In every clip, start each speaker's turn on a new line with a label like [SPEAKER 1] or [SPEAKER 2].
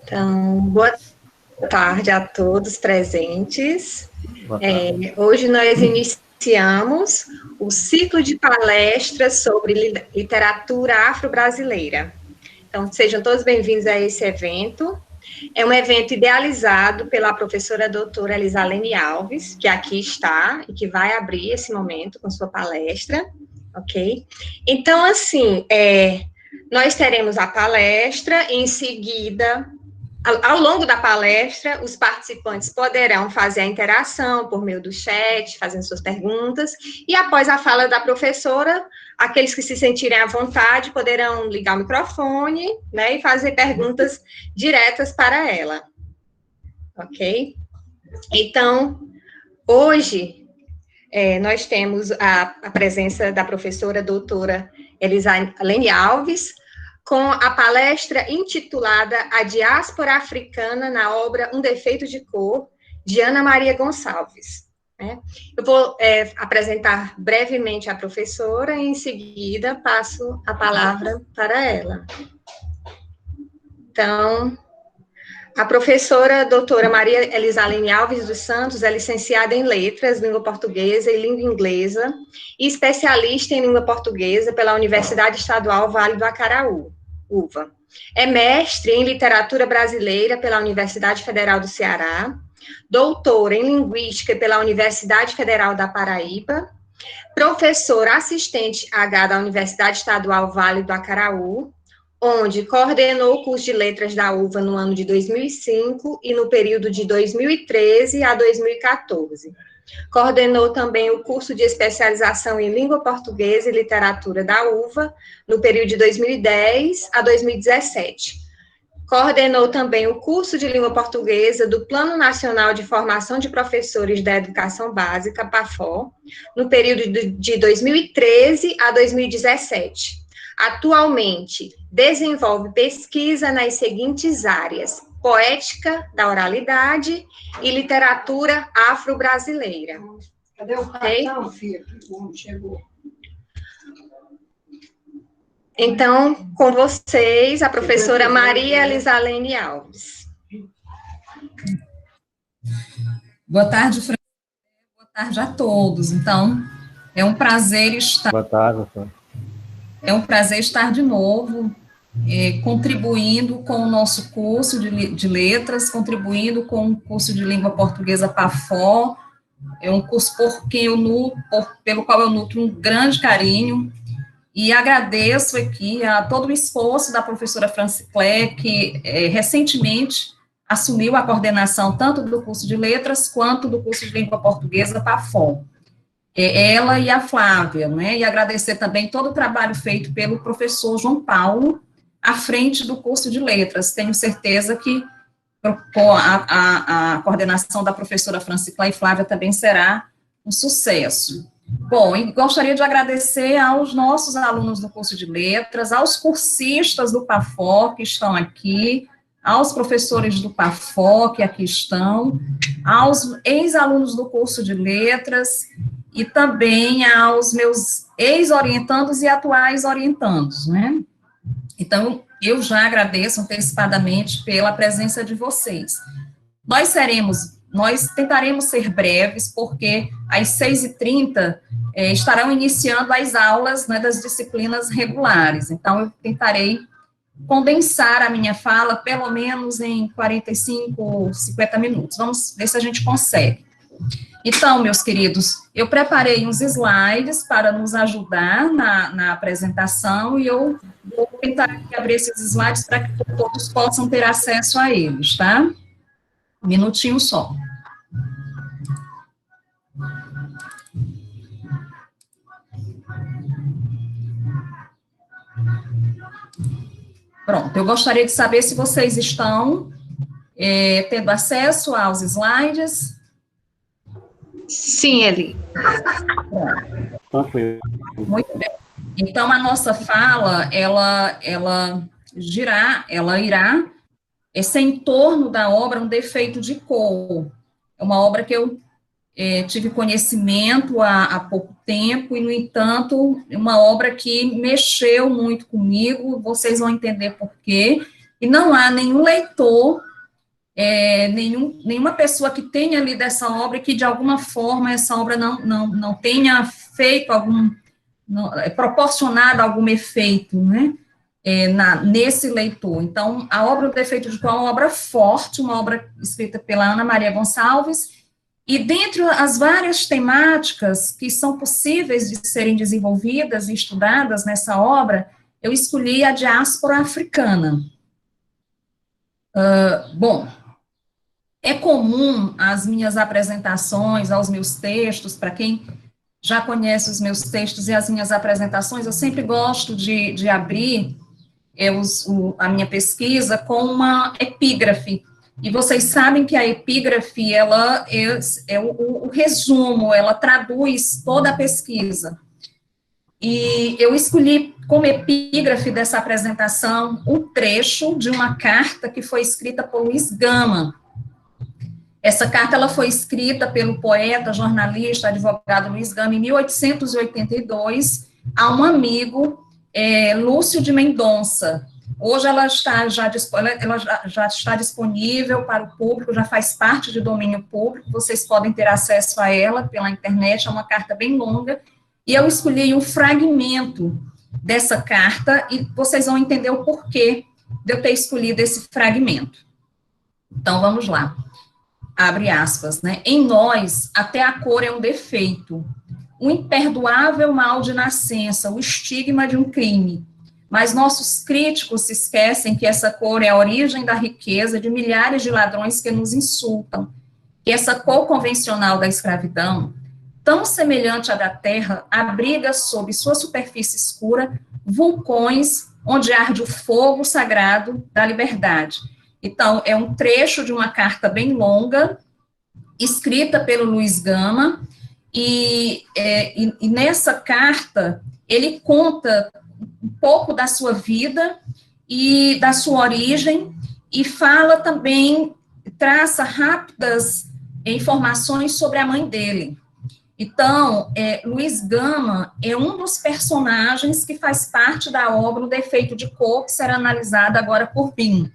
[SPEAKER 1] Então, boa tarde a todos presentes. Hoje nós iniciamos o ciclo de palestras sobre literatura afro-brasileira. Então, sejam todos bem-vindos a esse evento. É um evento idealizado pela professora doutora Elisalene Alves, que aqui está e que vai abrir esse momento com sua palestra, ok? Então, assim, nós teremos a palestra, em seguida, ao longo da palestra, os participantes poderão fazer a interação por meio do chat, fazendo suas perguntas, e após a fala da professora, aqueles que se sentirem à vontade poderão ligar o microfone, né, e fazer perguntas diretas para ela, ok? Então, hoje, nós temos a presença da professora doutora Elisalene Alves, com a palestra intitulada A Diáspora Africana na obra Um Defeito de Cor, de Ana Maria Gonçalves. Eu vou apresentar brevemente a professora e, em seguida, passo a palavra para ela. Então, a professora doutora Maria Elisalene Alves dos Santos é licenciada em Letras, Língua Portuguesa e Língua Inglesa e especialista em Língua Portuguesa pela Universidade Estadual Vale do Acaraú, UVA. É mestre em Literatura Brasileira pela Universidade Federal do Ceará, doutora em Linguística pela Universidade Federal da Paraíba, professora assistente H da Universidade Estadual Vale do Acaraú, onde coordenou o curso de Letras da UVA no ano de 2005 e no período de 2013 a 2014. Coordenou também o curso de especialização em Língua Portuguesa e Literatura da UVA no período de 2010 a 2017. Coordenou também o curso de Língua Portuguesa do Plano Nacional de Formação de Professores da Educação Básica, PAFO, no período de 2013 a 2017. Atualmente, desenvolve pesquisa nas seguintes áreas: poética da oralidade e literatura afro-brasileira.
[SPEAKER 2] Cadê o cartão, filho? Não chegou.
[SPEAKER 1] Então, com vocês, a professora Maria Elisalene Alves.
[SPEAKER 3] Boa tarde, Fran. Boa tarde a todos. Então, é um prazer estar...
[SPEAKER 4] Boa tarde, Fran.
[SPEAKER 3] É um prazer estar de novo, contribuindo com o nosso curso de letras, contribuindo com o curso de língua portuguesa PAFO. É um curso pelo qual eu nutro um grande carinho. E agradeço aqui a todo o esforço da professora Franciclé, que recentemente assumiu a coordenação tanto do curso de letras quanto do curso de língua portuguesa PAFO. Ela e a Flávia, né? E agradecer também todo o trabalho feito pelo professor João Paulo à frente do curso de letras. Tenho certeza que com a coordenação da professora Franciclé e Flávia também será um sucesso. Bom, e gostaria de agradecer aos nossos alunos do curso de letras, aos cursistas do PAFO que estão aqui, aos professores do PAFO que aqui estão, aos ex-alunos do curso de letras e também aos meus ex-orientandos e atuais orientandos, né? Então, eu já agradeço antecipadamente pela presença de vocês. Nós tentaremos ser breves, porque às 6h30 estarão iniciando as aulas, né, das disciplinas regulares. Então, eu tentarei condensar a minha fala, pelo menos em 45, 50 minutos. Vamos ver se a gente consegue. Então, meus queridos, eu preparei uns slides para nos ajudar na apresentação, e eu vou tentar abrir esses slides para que todos possam ter acesso a eles, tá? Um minutinho só. Pronto, eu gostaria de saber se vocês estão tendo acesso aos slides.
[SPEAKER 1] Sim, Eli.
[SPEAKER 3] Muito bem. Então, a nossa fala, ela irá ser em torno da obra Um Defeito de Cor. É uma obra que eu tive conhecimento há pouco tempo, e, no entanto, uma obra que mexeu muito comigo, vocês vão entender por quê, e não há nenhum leitor, nenhuma pessoa que tenha lido essa obra e que, de alguma forma, essa obra não tenha feito proporcionado algum efeito, né, nesse leitor. Então, a obra O Defeito de Cor é uma obra forte, uma obra escrita pela Ana Maria Gonçalves, e dentre as várias temáticas que são possíveis de serem desenvolvidas e estudadas nessa obra, eu escolhi a diáspora africana. Bom, é comum as minhas apresentações, aos meus textos, para quem já conhece os meus textos e as minhas apresentações, eu sempre gosto de abrir a minha pesquisa com uma epígrafe. E vocês sabem que a epígrafe, ela é o resumo, ela traduz toda a pesquisa. E eu escolhi como epígrafe dessa apresentação um trecho de uma carta que foi escrita por Luiz Gama. Essa carta ela foi escrita pelo poeta, jornalista, advogado Luiz Gama, em 1882, a um amigo, Lúcio de Mendonça. Hoje ela já está disponível para o público, já faz parte de domínio público, vocês podem ter acesso a ela pela internet, é uma carta bem longa, e eu escolhi um fragmento dessa carta, e vocês vão entender o porquê de eu ter escolhido esse fragmento. Então, vamos lá. Abre aspas, né? Em nós, até a cor é um defeito, um imperdoável mal de nascença, o estigma de um crime. Mas nossos críticos se esquecem que essa cor é a origem da riqueza de milhares de ladrões que nos insultam, que essa cor convencional da escravidão, tão semelhante à da terra, abriga sob sua superfície escura vulcões onde arde o fogo sagrado da liberdade. Então, é um trecho de uma carta bem longa, escrita pelo Luiz Gama, e nessa carta ele conta um pouco da sua vida e da sua origem, e fala também, traça rápidas informações sobre a mãe dele. Então, Luiz Gama é um dos personagens que faz parte da obra O Defeito de Cor, que será analisada agora por mim.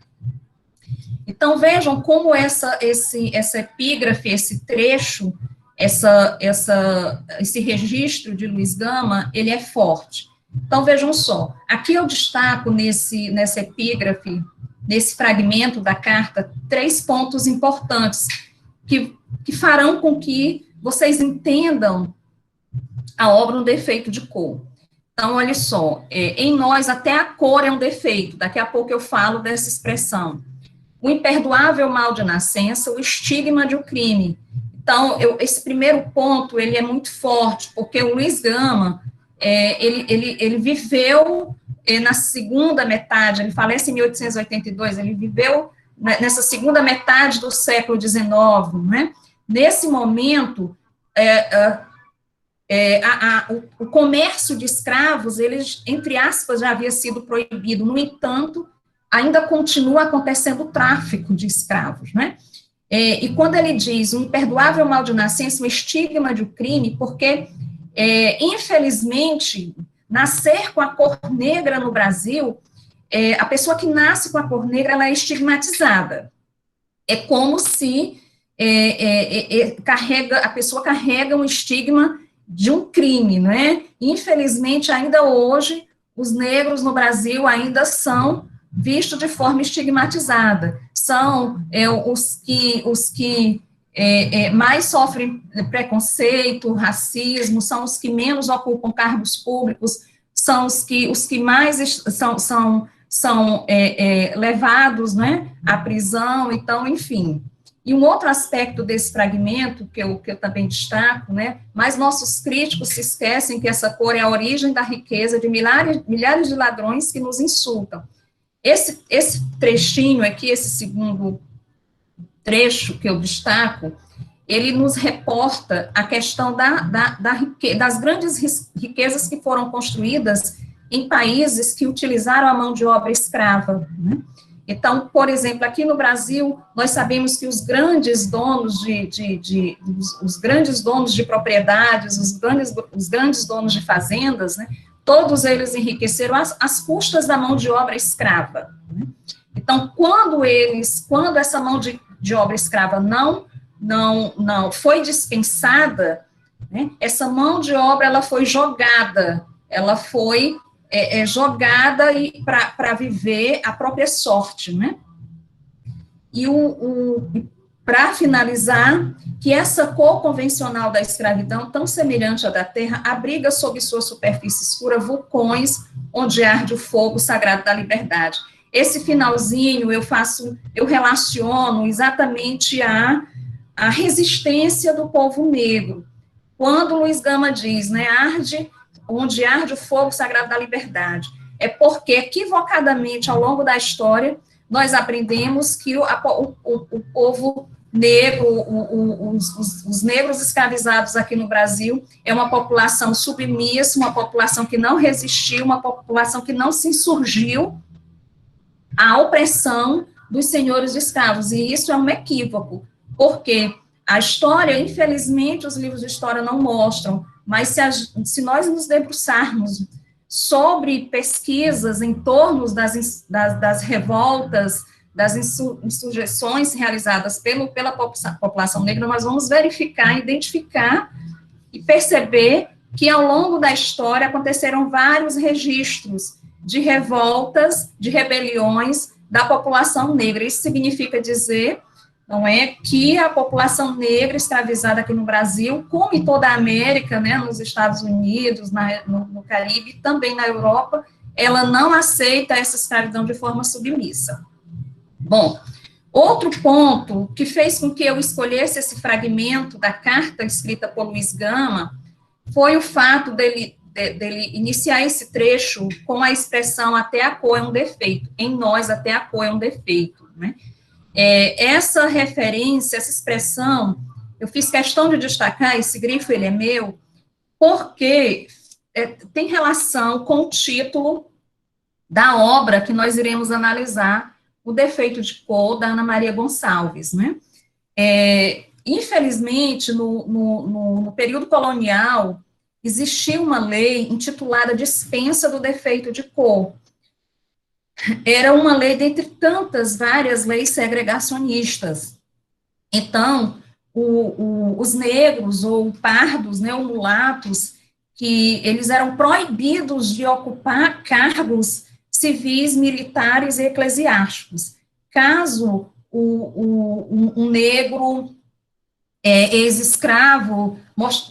[SPEAKER 3] Então, vejam como essa epígrafe, esse trecho, esse registro de Luiz Gama, ele é forte. Então, vejam só, aqui eu destaco nessa epígrafe, nesse fragmento da carta, 3 pontos importantes que farão com que vocês entendam a obra Um Defeito de Cor. Então, olha só, em nós até a cor é um defeito, daqui a pouco eu falo dessa expressão. O imperdoável mal de nascença, o estigma de um crime. Então, esse primeiro ponto, ele é muito forte, porque o Luiz Gama, ele viveu na segunda metade, ele falece em 1882, ele viveu nessa segunda metade do século XIX, né? Nesse momento, o comércio de escravos, ele, entre aspas, já havia sido proibido, no entanto, ainda continua acontecendo o tráfico de escravos, né? E quando ele diz um imperdoável mal de nascença, um estigma de um crime, porque, infelizmente, nascer com a cor negra no Brasil, a pessoa que nasce com a cor negra, ela é estigmatizada. É como se a pessoa carrega um estigma de um crime, não é? Infelizmente, ainda hoje, os negros no Brasil ainda são vistos de forma estigmatizada. São os que mais sofrem preconceito, racismo, são os que menos ocupam cargos públicos, são os que mais são levados, né, à prisão, então, enfim. E um outro aspecto desse fragmento, que eu também destaco, né, mas nossos críticos se esquecem que essa cor é a origem da riqueza de milhares de ladrões que nos insultam. Esse trechinho aqui, esse segundo trecho que eu destaco, ele nos reporta a questão das grandes riquezas que foram construídas em países que utilizaram a mão de obra escrava, né? Então, por exemplo, aqui no Brasil, nós sabemos que os grandes donos os grandes donos de propriedades, os grandes donos de fazendas, né, todos eles enriqueceram às custas da mão de obra escrava, né? Então, quando essa mão de obra escrava não foi dispensada, né, essa mão de obra, ela foi jogada jogada para viver a própria sorte, né? E para finalizar, que essa cor convencional da escravidão, tão semelhante à da terra, abriga sob sua superfície escura vulcões onde arde o fogo sagrado da liberdade. Esse finalzinho eu relaciono exatamente a resistência do povo negro. Quando Luiz Gama diz, né, onde arde o fogo sagrado da liberdade, é porque, equivocadamente, ao longo da história, nós aprendemos que o povo negro, os negros escravizados aqui no Brasil, é uma população submissa, uma população que não resistiu, uma população que não se insurgiu à opressão dos senhores de escravos, e isso é um equívoco, porque a história, infelizmente, os livros de história não mostram, mas se nós nos debruçarmos sobre pesquisas em torno das revoltas, das insurreições realizadas pela população negra, nós vamos verificar, identificar e perceber que ao longo da história aconteceram vários registros de revoltas, de rebeliões da população negra. Isso significa dizer, não é, que a população negra escravizada aqui no Brasil, como em toda a América, né, nos Estados Unidos, no Caribe, também na Europa, ela não aceita essa escravidão de forma submissa. Bom, outro ponto que fez com que eu escolhesse esse fragmento da carta escrita por Luiz Gama foi o fato dele iniciar esse trecho com a expressão até a cor é um defeito, em nós até a cor é um defeito, né? Essa referência, essa expressão, eu fiz questão de destacar, esse grifo ele é meu, porque tem relação com o título da obra que nós iremos analisar, O Defeito de Cor, da Ana Maria Gonçalves, né? Infelizmente, no período colonial, existia uma lei intitulada Dispensa do Defeito de Cor. Era uma lei dentre tantas, várias leis segregacionistas. Então, os negros, ou pardos, né, ou mulatos, que eles eram proibidos de ocupar cargos civis, militares e eclesiásticos. Caso um negro ex-escravo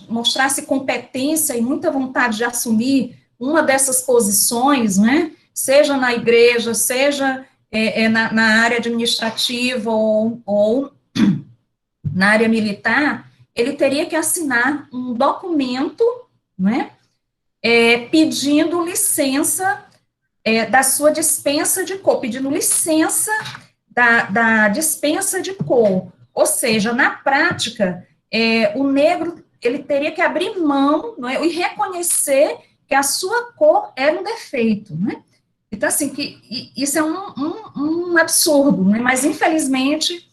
[SPEAKER 3] mostrasse competência e muita vontade de assumir uma dessas posições, né, seja na igreja, seja na área administrativa ou na área militar, ele teria que assinar um documento, né, pedindo licença da sua dispensa de cor, pedindo licença da dispensa de cor. Ou seja, na prática, o negro ele teria que abrir mão, não é, e reconhecer que a sua cor era um defeito, né? Então, assim, isso é um absurdo, né? Mas, infelizmente,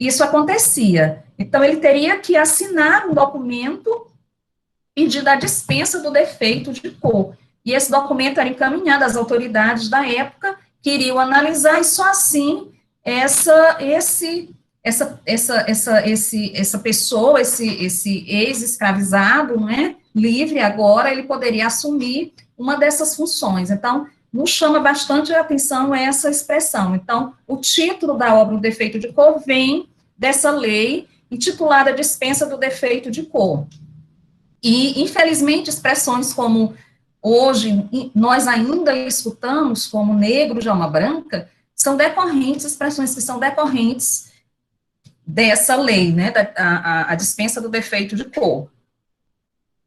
[SPEAKER 3] isso acontecia. Então, ele teria que assinar um documento pedindo a dispensa do defeito de cor. E esse documento era encaminhado às autoridades da época, que iriam analisar, e só assim essa pessoa, esse ex-escravizado, né, livre agora, ele poderia assumir uma dessas funções. Então, nos chama bastante a atenção essa expressão. Então, o título da obra, O Defeito de Cor, vem dessa lei intitulada Dispensa do Defeito de Cor. E, infelizmente, expressões como hoje nós ainda escutamos, como negro de alma branca, são decorrentes, expressões que são decorrentes dessa lei, né, a dispensa do defeito de cor.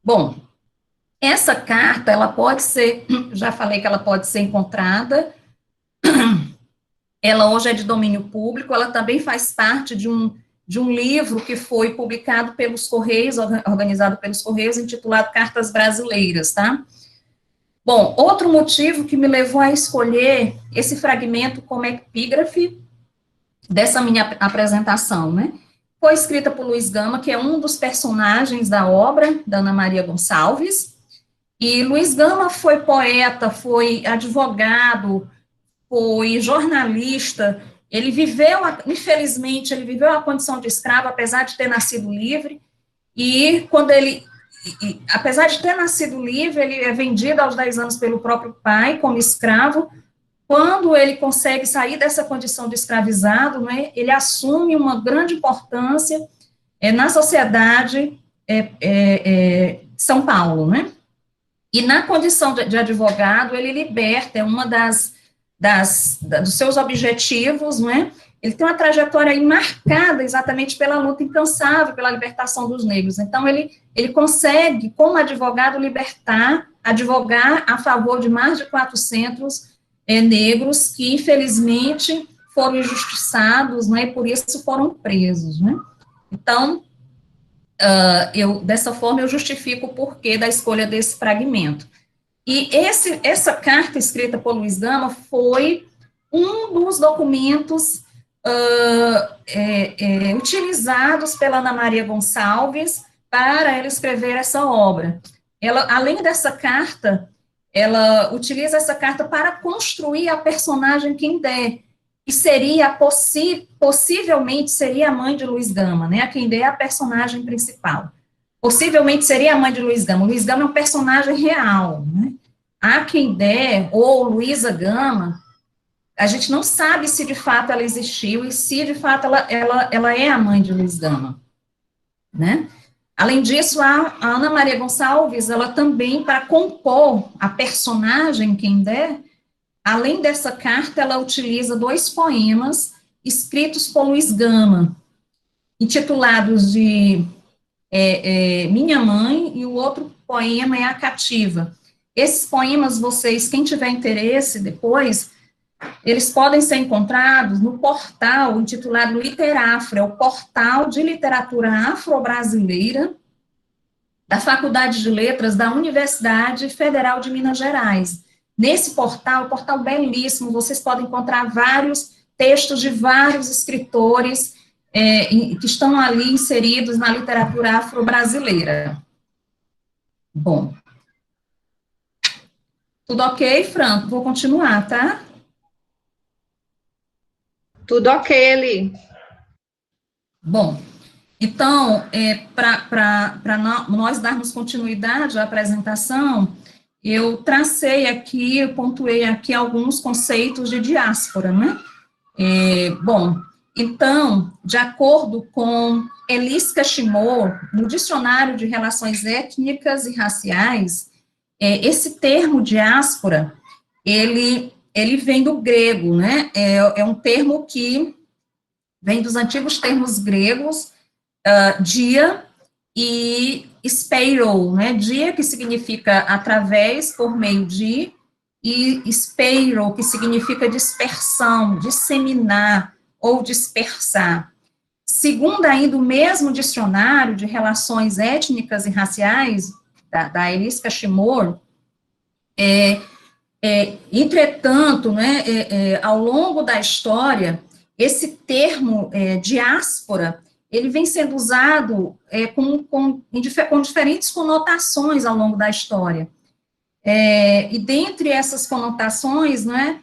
[SPEAKER 3] Bom, essa carta, ela pode ser, já falei que ela pode ser encontrada, ela hoje é de domínio público, ela também faz parte de um livro que foi publicado pelos Correios, organizado pelos Correios, intitulado Cartas Brasileiras, tá? Bom, outro motivo que me levou a escolher esse fragmento como epígrafe dessa minha apresentação, né, foi escrita por Luiz Gama, que é um dos personagens da obra da Ana Maria Gonçalves, e Luiz Gama foi poeta, foi advogado, foi jornalista, ele viveu, infelizmente, ele viveu a condição de escravo, apesar de ter nascido livre, e quando ele, apesar de ter nascido livre, ele é vendido aos 10 anos pelo próprio pai como escravo. Quando ele consegue sair dessa condição de escravizado, né, ele assume uma grande importância na sociedade de São Paulo, né? E na condição de advogado, ele liberta, é uma dos seus objetivos, né? Ele tem uma trajetória aí marcada exatamente pela luta incansável pela libertação dos negros. Então, ele consegue, como advogado, advogar a favor de mais de 400 negros que, infelizmente, foram injustiçados, né, e por isso foram presos, né. Então, dessa forma, eu justifico o porquê da escolha desse fragmento. E essa carta escrita por Luiz Gama foi um dos documentos utilizados pela Ana Maria Gonçalves para ela escrever essa obra. Ela, além dessa carta, ela utiliza essa carta para construir a personagem Quendé, que seria, possivelmente, seria a mãe de Luiz Gama, né? A Quendé é a personagem principal. Possivelmente seria a mãe de Luiz Gama. Luiz Gama é um personagem real, né? A Quendé, ou Luísa Gama, a gente não sabe se de fato ela existiu e se de fato ela é a mãe de Luiz Gama, né? Além disso, a Ana Maria Gonçalves, ela também, para compor a personagem Quendé, além dessa carta, ela utiliza 2 poemas escritos por Luiz Gama, intitulados de Minha Mãe, e o outro poema é A Cativa. Esses poemas, quem tiver interesse depois, eles podem ser encontrados no portal intitulado Literafro, é o portal de literatura afro-brasileira da Faculdade de Letras da Universidade Federal de Minas Gerais. Nesse portal belíssimo, vocês podem encontrar vários textos de vários escritores que estão ali inseridos na literatura afro-brasileira. Bom. Tudo ok, Franco? Vou continuar, tá?
[SPEAKER 1] Tudo ok, Eli.
[SPEAKER 3] Bom, então, para nós darmos continuidade à apresentação, eu tracei aqui, eu pontuei aqui alguns conceitos de diáspora, né? Bom, então, de acordo com Elis Cachimot, no Dicionário de Relações Étnicas e Raciais, esse termo diáspora, ele vem do grego, né? É um termo que vem dos antigos termos gregos, dia e speiro, né? Dia, que significa através, por meio de, e speiro, que significa dispersão, disseminar ou dispersar. Segundo ainda o mesmo dicionário de relações étnicas e raciais, da Elis Cachimot, entretanto, né, ao longo da história, esse termo diáspora, ele vem sendo usado com diferentes conotações ao longo da história. E dentre essas conotações, né,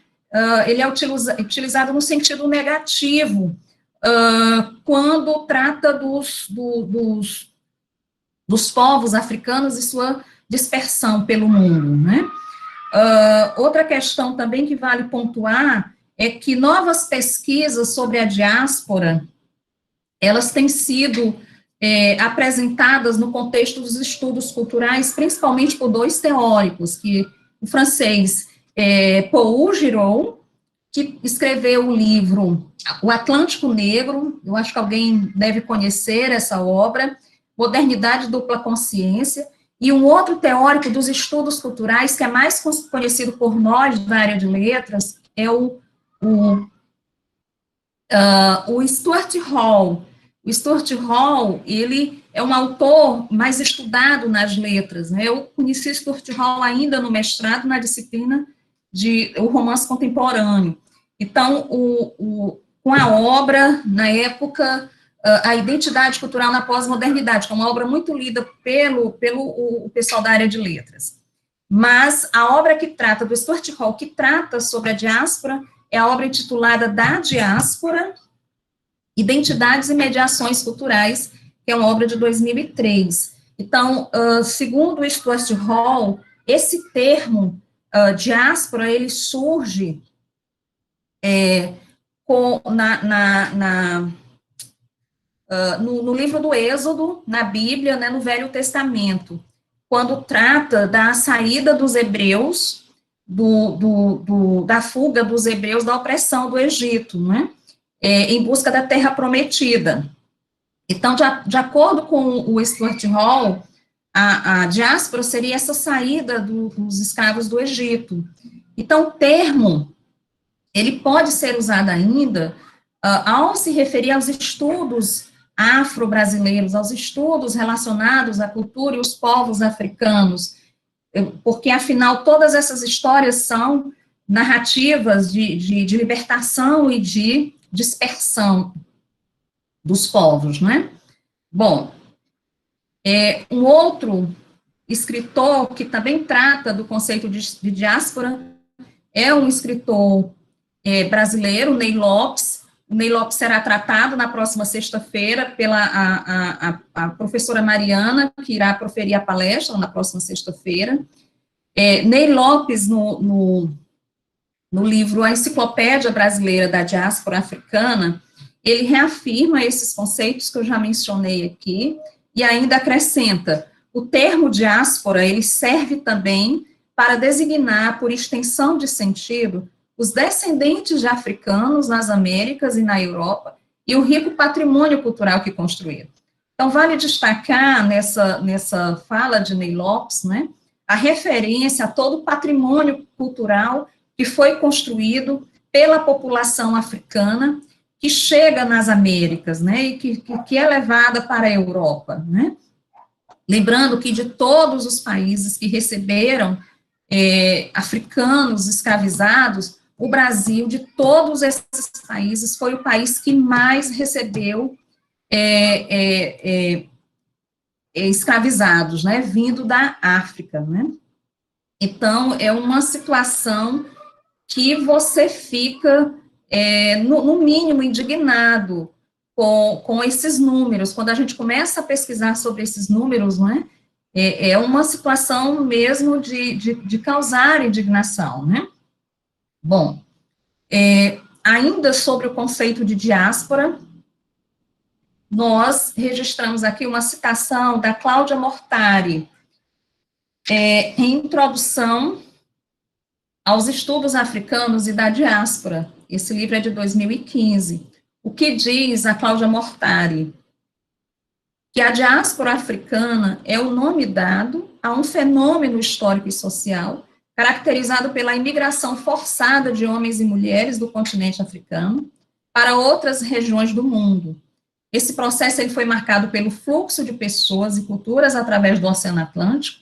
[SPEAKER 3] ele é utilizado no sentido negativo, quando trata dos povos africanos e sua dispersão pelo mundo, né? Outra questão também que vale pontuar é que novas pesquisas sobre a diáspora, elas têm sido apresentadas no contexto dos estudos culturais, principalmente por 2 teóricos, que o francês Paul Giraud, que escreveu o livro O Atlântico Negro, eu acho que alguém deve conhecer essa obra, Modernidade e Dupla Consciência, e um outro teórico dos estudos culturais, que é mais conhecido por nós da área de letras, é o Stuart Hall. O Stuart Hall, ele é um autor mais estudado nas letras, né? Eu conheci Stuart Hall ainda no mestrado, na disciplina de o romance contemporâneo. Então, com a obra, na época, a identidade cultural na pós-modernidade, que é uma obra muito lida pelo pessoal da área de letras. Mas a obra que trata, do Stuart Hall, que trata sobre a diáspora, é a obra intitulada Da Diáspora, Identidades e Mediações Culturais, que é uma obra de 2003. Então, segundo o Stuart Hall, esse termo, diáspora, ele surge no livro do Êxodo, na Bíblia, né, no Velho Testamento, quando trata da saída dos hebreus, da fuga dos hebreus da opressão do Egito, né, em busca da terra prometida. Então, de acordo com o Stuart Hall, a diáspora seria essa saída dos escravos do Egito. Então, o termo, ele pode ser usado ainda ao se referir aos estudos afro-brasileiros, aos estudos relacionados à cultura e os povos africanos, porque, afinal, todas essas histórias são narrativas de libertação e de dispersão dos povos, né? Bom, um outro escritor que também trata do conceito de diáspora é um escritor brasileiro, Ney Lopes. O Ney Lopes será tratado na próxima sexta-feira pela a professora Mariana, que irá proferir a palestra na próxima sexta-feira. Ney Lopes, no livro A Enciclopédia Brasileira da Diáspora Africana, ele reafirma esses conceitos que eu já mencionei aqui, e ainda acrescenta, o termo diáspora, ele serve também para designar, por extensão de sentido, os descendentes de africanos nas Américas e na Europa, e o rico patrimônio cultural que construíram. Então, vale destacar nessa fala de Ney Lopes, né, a referência a todo o patrimônio cultural que foi construído pela população africana, que chega nas Américas, né, e que é levada para a Europa, né. Lembrando que de todos os países que receberam africanos escravizados, o Brasil, de todos esses países, foi o país que mais recebeu escravizados, né, vindo da África, né. Então, é uma situação que você fica, no mínimo, indignado com esses números. Quando a gente começa a pesquisar sobre esses números, né, é uma situação mesmo de causar indignação, né. Bom, ainda sobre o conceito de diáspora, nós registramos aqui uma citação da Cláudia Mortari, em Introdução aos Estudos Africanos e da Diáspora. Esse livro é de 2015. O que diz a Cláudia Mortari? Que a diáspora africana é o nome dado a um fenômeno histórico e social caracterizado pela imigração forçada de homens e mulheres do continente africano para outras regiões do mundo. Esse processo ele foi marcado pelo fluxo de pessoas e culturas através do Oceano Atlântico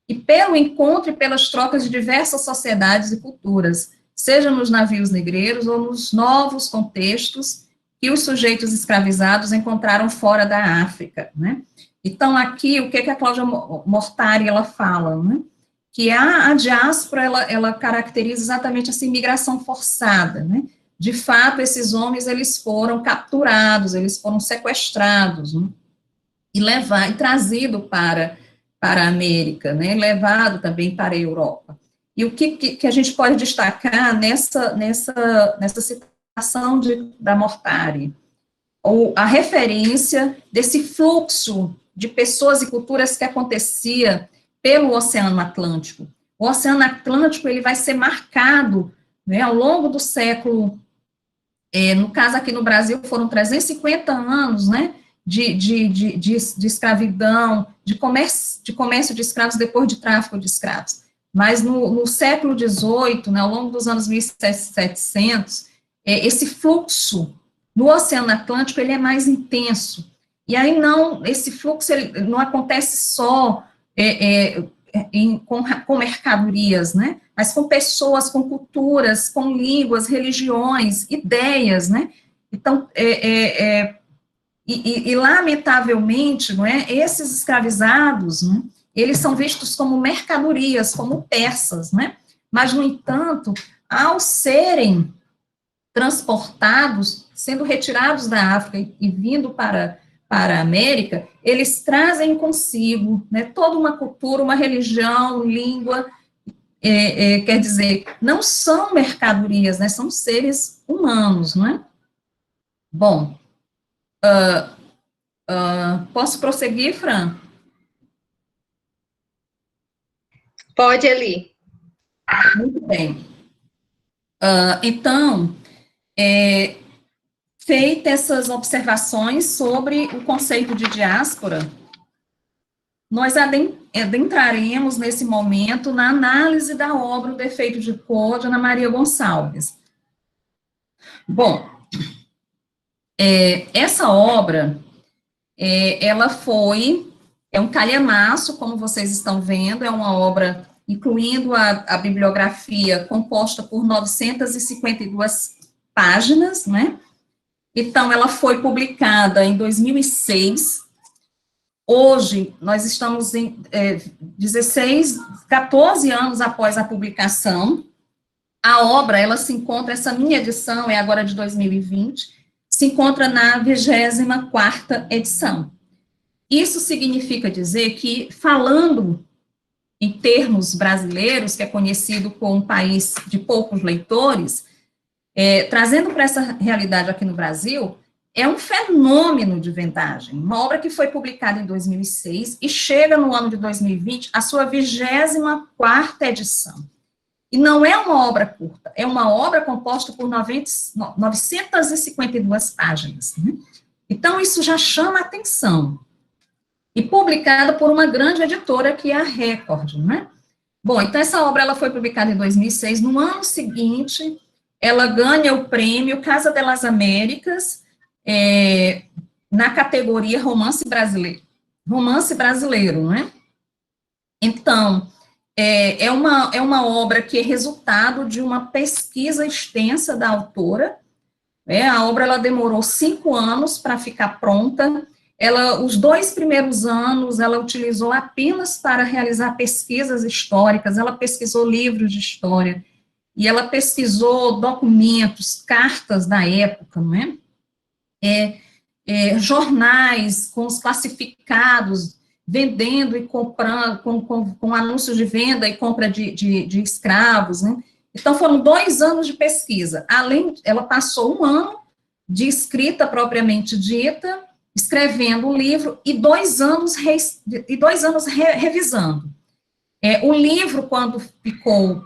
[SPEAKER 3] e pelo encontro e pelas trocas de diversas sociedades e culturas, seja nos navios negreiros ou nos novos contextos que os sujeitos escravizados encontraram fora da África, né? Então, aqui, o que a Cláudia Mortari, ela fala, né? Que a diáspora, ela caracteriza exatamente essa imigração forçada, né? De fato, esses homens, eles foram capturados, eles foram sequestrados, né? E trazido para a América, né? Levado também para a Europa. E o que a gente pode destacar nessa citação da Mortari? A referência desse fluxo de pessoas e culturas que acontecia pelo Oceano Atlântico. O Oceano Atlântico, ele vai ser marcado, né, ao longo do século, no caso aqui no Brasil, foram 350 anos, né, de escravidão, de comércio de escravos depois de tráfico de escravos. Mas no século XVIII, né, ao longo dos anos 1700, esse fluxo no Oceano Atlântico, ele é mais intenso. E aí esse fluxo ele não acontece só com mercadorias, né? Mas com pessoas, com culturas, com línguas, religiões, ideias, né? Então, lamentavelmente, não é, esses escravizados, né, eles são vistos como mercadorias, como persas, né? Mas, no entanto, ao serem transportados, sendo retirados da África e vindo para a América, eles trazem consigo, né, toda uma cultura, uma religião, língua, quer dizer, não são mercadorias, né, são seres humanos, não é? Bom, posso prosseguir, Fran?
[SPEAKER 1] Pode, Eli.
[SPEAKER 3] Muito bem. Então, feitas essas observações sobre o conceito de diáspora, nós adentraremos nesse momento na análise da obra O Defeito de Cor, de Ana Maria Gonçalves. Bom, essa obra, ela é um calhamaço, como vocês estão vendo, é uma obra, incluindo a bibliografia, composta por 952 páginas, né? Então, ela foi publicada em 2006. Hoje, nós estamos em 14 anos após a publicação. A obra, ela se encontra, essa minha edição é agora de 2020, se encontra na 24ª edição. Isso significa dizer que, falando em termos brasileiros, que é conhecido como um país de poucos leitores, trazendo para essa realidade aqui no Brasil, é um fenômeno de vendagem, uma obra que foi publicada em 2006 e chega no ano de 2020 a sua 24ª edição. E não é uma obra curta, é uma obra composta por 952 páginas. Né? Então, isso já chama atenção. E publicada por uma grande editora, que é a Record. Né? Bom, então essa obra ela foi publicada em 2006. No ano seguinte, ela ganha o prêmio Casa delas Américas, na categoria romance brasileiro, né? Então, é uma obra que é resultado de uma pesquisa extensa da autora. A obra ela demorou 5 anos para ficar pronta. Os 2 primeiros anos ela utilizou apenas para realizar pesquisas históricas. Ela pesquisou livros de história e ela pesquisou documentos, cartas da época, não é? Jornais com os classificados, vendendo e comprando, com anúncios de venda e compra de escravos, né? Então, foram 2 anos de pesquisa. Ela passou 1 ano de escrita propriamente dita, escrevendo o livro, e 2 anos revisando. O livro, quando ficou,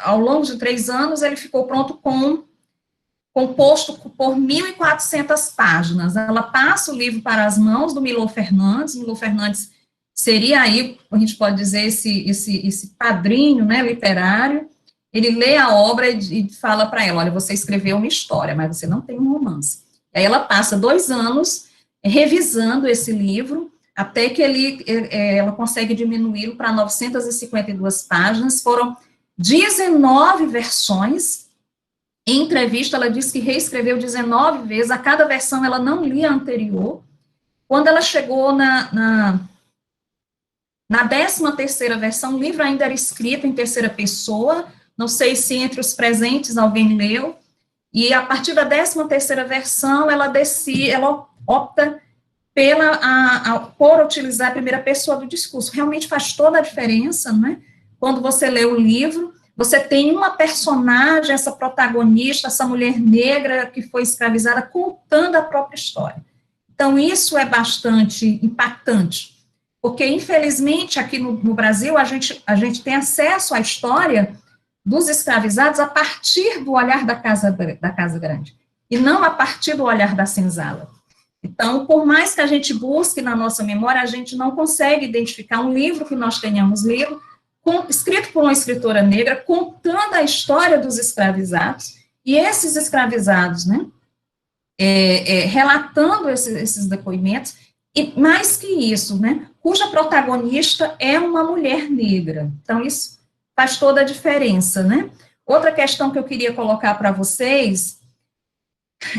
[SPEAKER 3] ao longo de 3 anos, ele ficou pronto composto por 1.400 páginas. Ela passa o livro para as mãos do Milor Fernandes. Milor Fernandes seria aí, a gente pode dizer, esse padrinho, né, literário. Ele lê a obra e fala para ela, olha, você escreveu uma história, mas você não tem um romance. Aí ela passa 2 anos revisando esse livro, até que ela consegue diminuí-lo para 952 páginas. Foram 19 versões. Em entrevista, ela disse que reescreveu 19 vezes, a cada versão ela não lia a anterior. Quando ela chegou na 13ª versão, o livro ainda era escrito em terceira pessoa, não sei se entre os presentes alguém leu, e a partir da 13ª versão, ela opta por utilizar a primeira pessoa do discurso. Realmente faz toda a diferença, né? Quando você lê o livro, você tem uma personagem, essa protagonista, essa mulher negra que foi escravizada, contando a própria história. Então, isso é bastante impactante, porque, infelizmente, aqui no Brasil, a gente tem acesso à história dos escravizados a partir do olhar da Casa Grande, e não a partir do olhar da senzala. Então, por mais que a gente busque na nossa memória, a gente não consegue identificar um livro que nós tenhamos lido, escrito por uma escritora negra, contando a história dos escravizados, e esses escravizados, né, relatando esses depoimentos, e mais que isso, né, cuja protagonista é uma mulher negra. Então, isso faz toda a diferença, né? Outra questão que eu queria colocar para vocês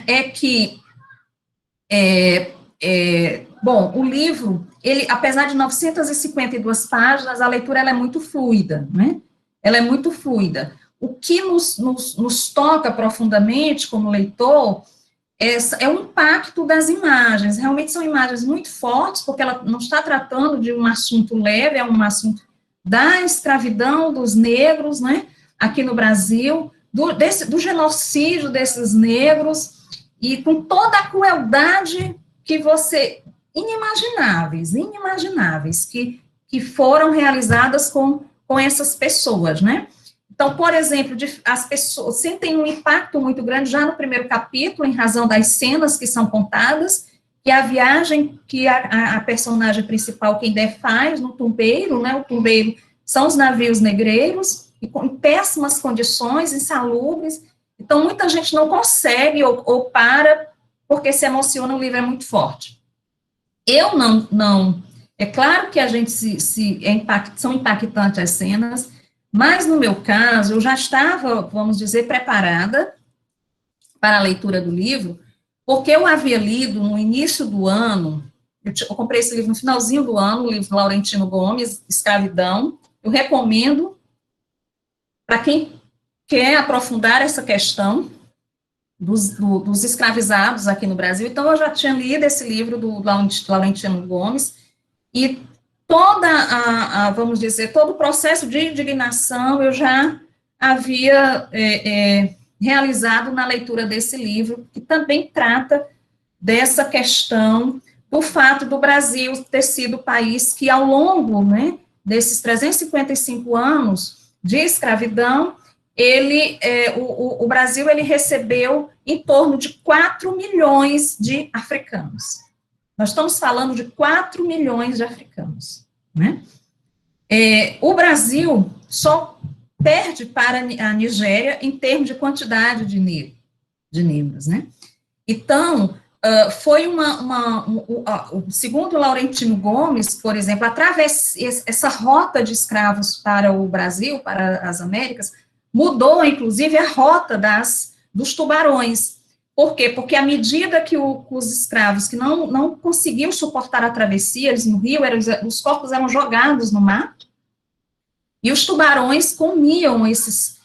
[SPEAKER 3] é que, bom, o livro, ele, apesar de 952 páginas, a leitura ela é muito fluida, né? Ela é muito fluida. O que nos toca profundamente como leitor é o impacto das imagens. Realmente são imagens muito fortes, porque ela não está tratando de um assunto leve, é um assunto da escravidão dos negros, né, aqui no Brasil, do genocídio desses negros, e com toda a crueldade que inimagináveis, que foram realizadas com essas pessoas, né. Então, por exemplo, as pessoas sentem um impacto muito grande já no primeiro capítulo, em razão das cenas que são contadas, que a viagem que a personagem principal, quem der, faz no tumbeiro, né, o tumbeiro são os navios negreiros, em péssimas condições, insalubres, então muita gente não consegue ou para, porque se emociona, o livro é muito forte. Eu não é claro que a gente são impactantes as cenas, mas no meu caso, eu já estava, vamos dizer, preparada para a leitura do livro, porque eu havia lido no início do ano, eu comprei esse livro no finalzinho do ano, o livro Laurentino Gomes, Escravidão. Eu recomendo para quem quer aprofundar essa questão dos escravizados aqui no Brasil. Então, eu já tinha lido esse livro do Laurentino Gomes, e vamos dizer, todo o processo de indignação eu já havia realizado na leitura desse livro, que também trata dessa questão do fato do Brasil ter sido o país que, ao longo, né, desses 355 anos de escravidão, o Brasil ele recebeu em torno de 4 milhões de africanos. Nós estamos falando de 4 milhões de africanos, né? O Brasil só perde para a Nigéria em termos de quantidade de negros, né? Então, foi segundo o Laurentino Gomes, por exemplo, essa rota de escravos para o Brasil, para as Américas, mudou, inclusive, a rota dos tubarões. Por quê? Porque à medida que os escravos que não conseguiam suportar a travessia, eles morriam, os corpos eram jogados no mar, e os tubarões comiam esses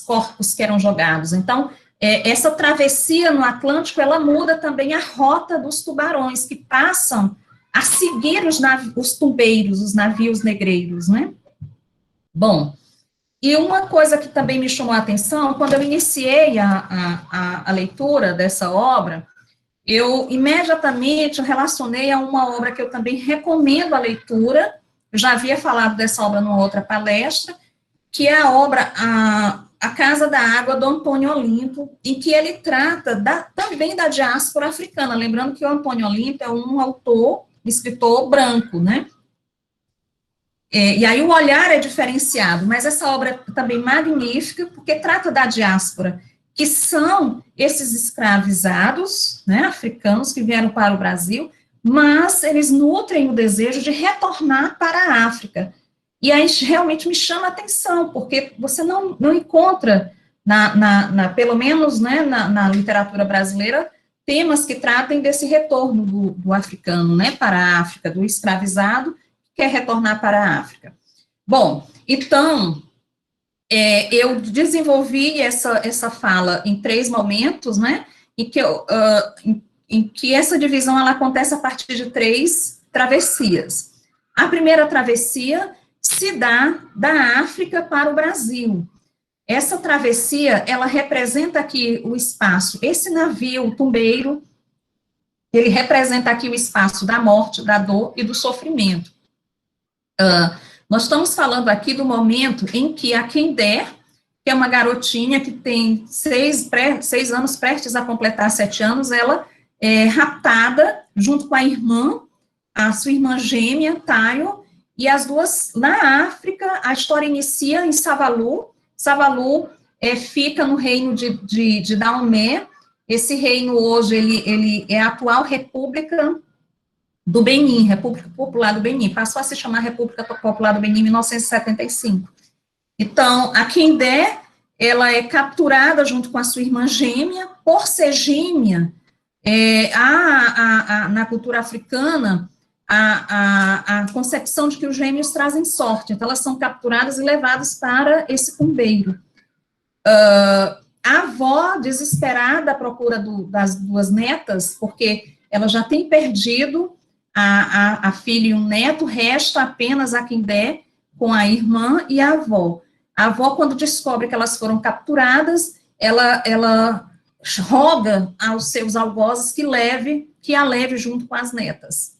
[SPEAKER 3] corpos que eram jogados. Então, essa travessia no Atlântico, ela muda também a rota dos tubarões, que passam a seguir os tumbeiros, os navios negreiros, né? Bom, e uma coisa que também me chamou a atenção, quando eu iniciei a leitura dessa obra, eu imediatamente relacionei a uma obra que eu também recomendo a leitura, eu já havia falado dessa obra numa outra palestra, que é a obra A Casa da Água, do Antônio Olimpo, em que ele trata também da diáspora africana, lembrando que o Antônio Olimpo é um escritor branco, né? E aí o olhar é diferenciado, mas essa obra é também magnífica, porque trata da diáspora, que são esses escravizados, né, africanos que vieram para o Brasil, mas eles nutrem o desejo de retornar para a África. E aí realmente me chama a atenção, porque você não encontra, pelo menos, né, na literatura brasileira, temas que tratem desse retorno do africano, né, para a África, do escravizado, quer retornar para a África. Bom, então, eu desenvolvi essa fala em 3 momentos, né, em que essa divisão ela acontece a partir de 3 travessias. A primeira travessia se dá da África para o Brasil. Essa travessia, ela representa aqui o espaço, esse navio, o tumbeiro, ele representa aqui o espaço da morte, da dor e do sofrimento. Nós estamos falando aqui do momento em que a Kendé, que é uma garotinha que tem 6 anos, prestes a completar 7 anos, ela é raptada junto com a sua irmã gêmea, Tayo, e as duas, na África, a história inicia em Savalu. Savalu fica no reino de Daomé, Esse reino hoje, ele é a atual República do Benin, República Popular do Benin, passou a se chamar República Popular do Benin em 1975. Então, a Kindé, ela é capturada junto com a sua irmã gêmea, por ser gêmea, na cultura africana, a concepção de que os gêmeos trazem sorte, então elas são capturadas e levadas para esse cumbeiro. A avó, desesperada à procura das duas netas, porque ela já tem perdido a filha e um neto, resta apenas a Kindé com a irmã e a avó. A avó, quando descobre que elas foram capturadas, ela roga aos seus algozes que a leve junto com as netas.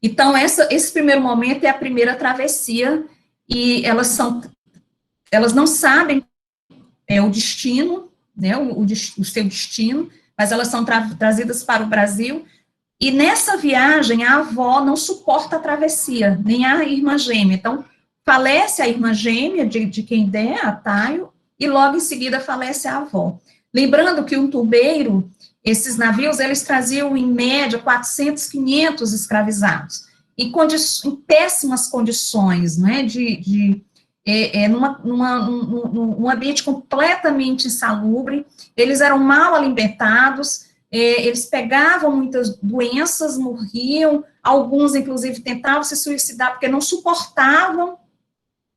[SPEAKER 3] Então, esse primeiro momento é a primeira travessia, e elas não sabem o destino, né, o seu destino, mas elas são trazidas para o Brasil, e nessa viagem a avó não suporta a travessia, nem a irmã gêmea. Então, falece a irmã gêmea de Kindé, a Tayo, e logo em seguida falece a avó. Lembrando que um tubeiro, esses navios, eles traziam em média 400, 500 escravizados, em péssimas condições, né, num ambiente completamente insalubre. Eles eram mal alimentados, eles pegavam muitas doenças, morriam, alguns, inclusive, tentavam se suicidar, porque não suportavam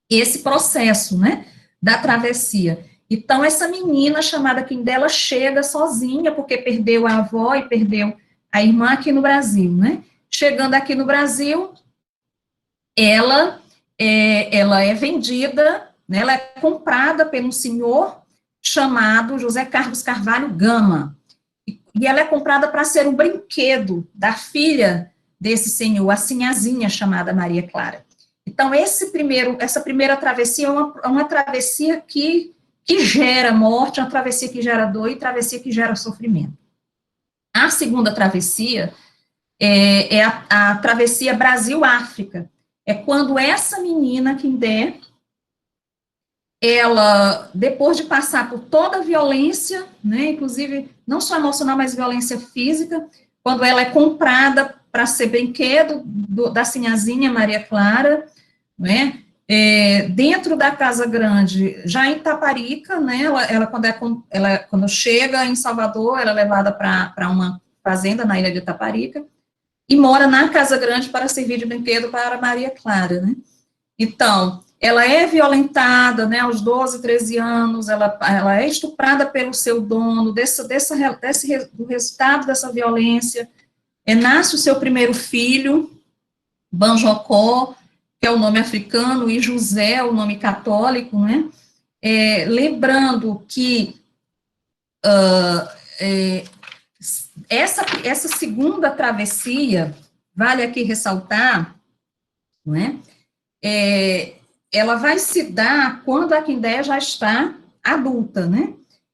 [SPEAKER 3] esse processo, né, da travessia. Então, essa menina chamada Kindé, ela chega sozinha, porque perdeu a avó e perdeu a irmã aqui no Brasil, né. Chegando aqui no Brasil, ela é vendida, né, ela é comprada por um senhor chamado José Carlos Carvalho Gama, e ela é comprada para ser um brinquedo da filha desse senhor, a sinhazinha chamada Maria Clara. Então, essa primeira travessia é uma travessia que gera morte, uma travessia que gera dor e travessia que gera sofrimento. A segunda travessia é a travessia Brasil-África. É quando essa menina, Kindé, ela, depois de passar por toda a violência, né, inclusive não só emocional, mas violência física, quando ela é comprada para ser brinquedo da sinhazinha Maria Clara, né, dentro da Casa Grande, já em Taparica, né, quando chega em Salvador, ela é levada para uma fazenda na ilha de Taparica, e mora na Casa Grande para servir de brinquedo para Maria Clara, né. Então, ela é violentada, né, aos 12, 13 anos, ela é estuprada pelo seu dono, do resultado dessa violência, nasce o seu primeiro filho, Banjocó, que é o nome africano, e José, o nome católico, né, lembrando que essa segunda travessia, vale aqui ressaltar, né, ela vai se dar quando a Kindé já está adulta, né?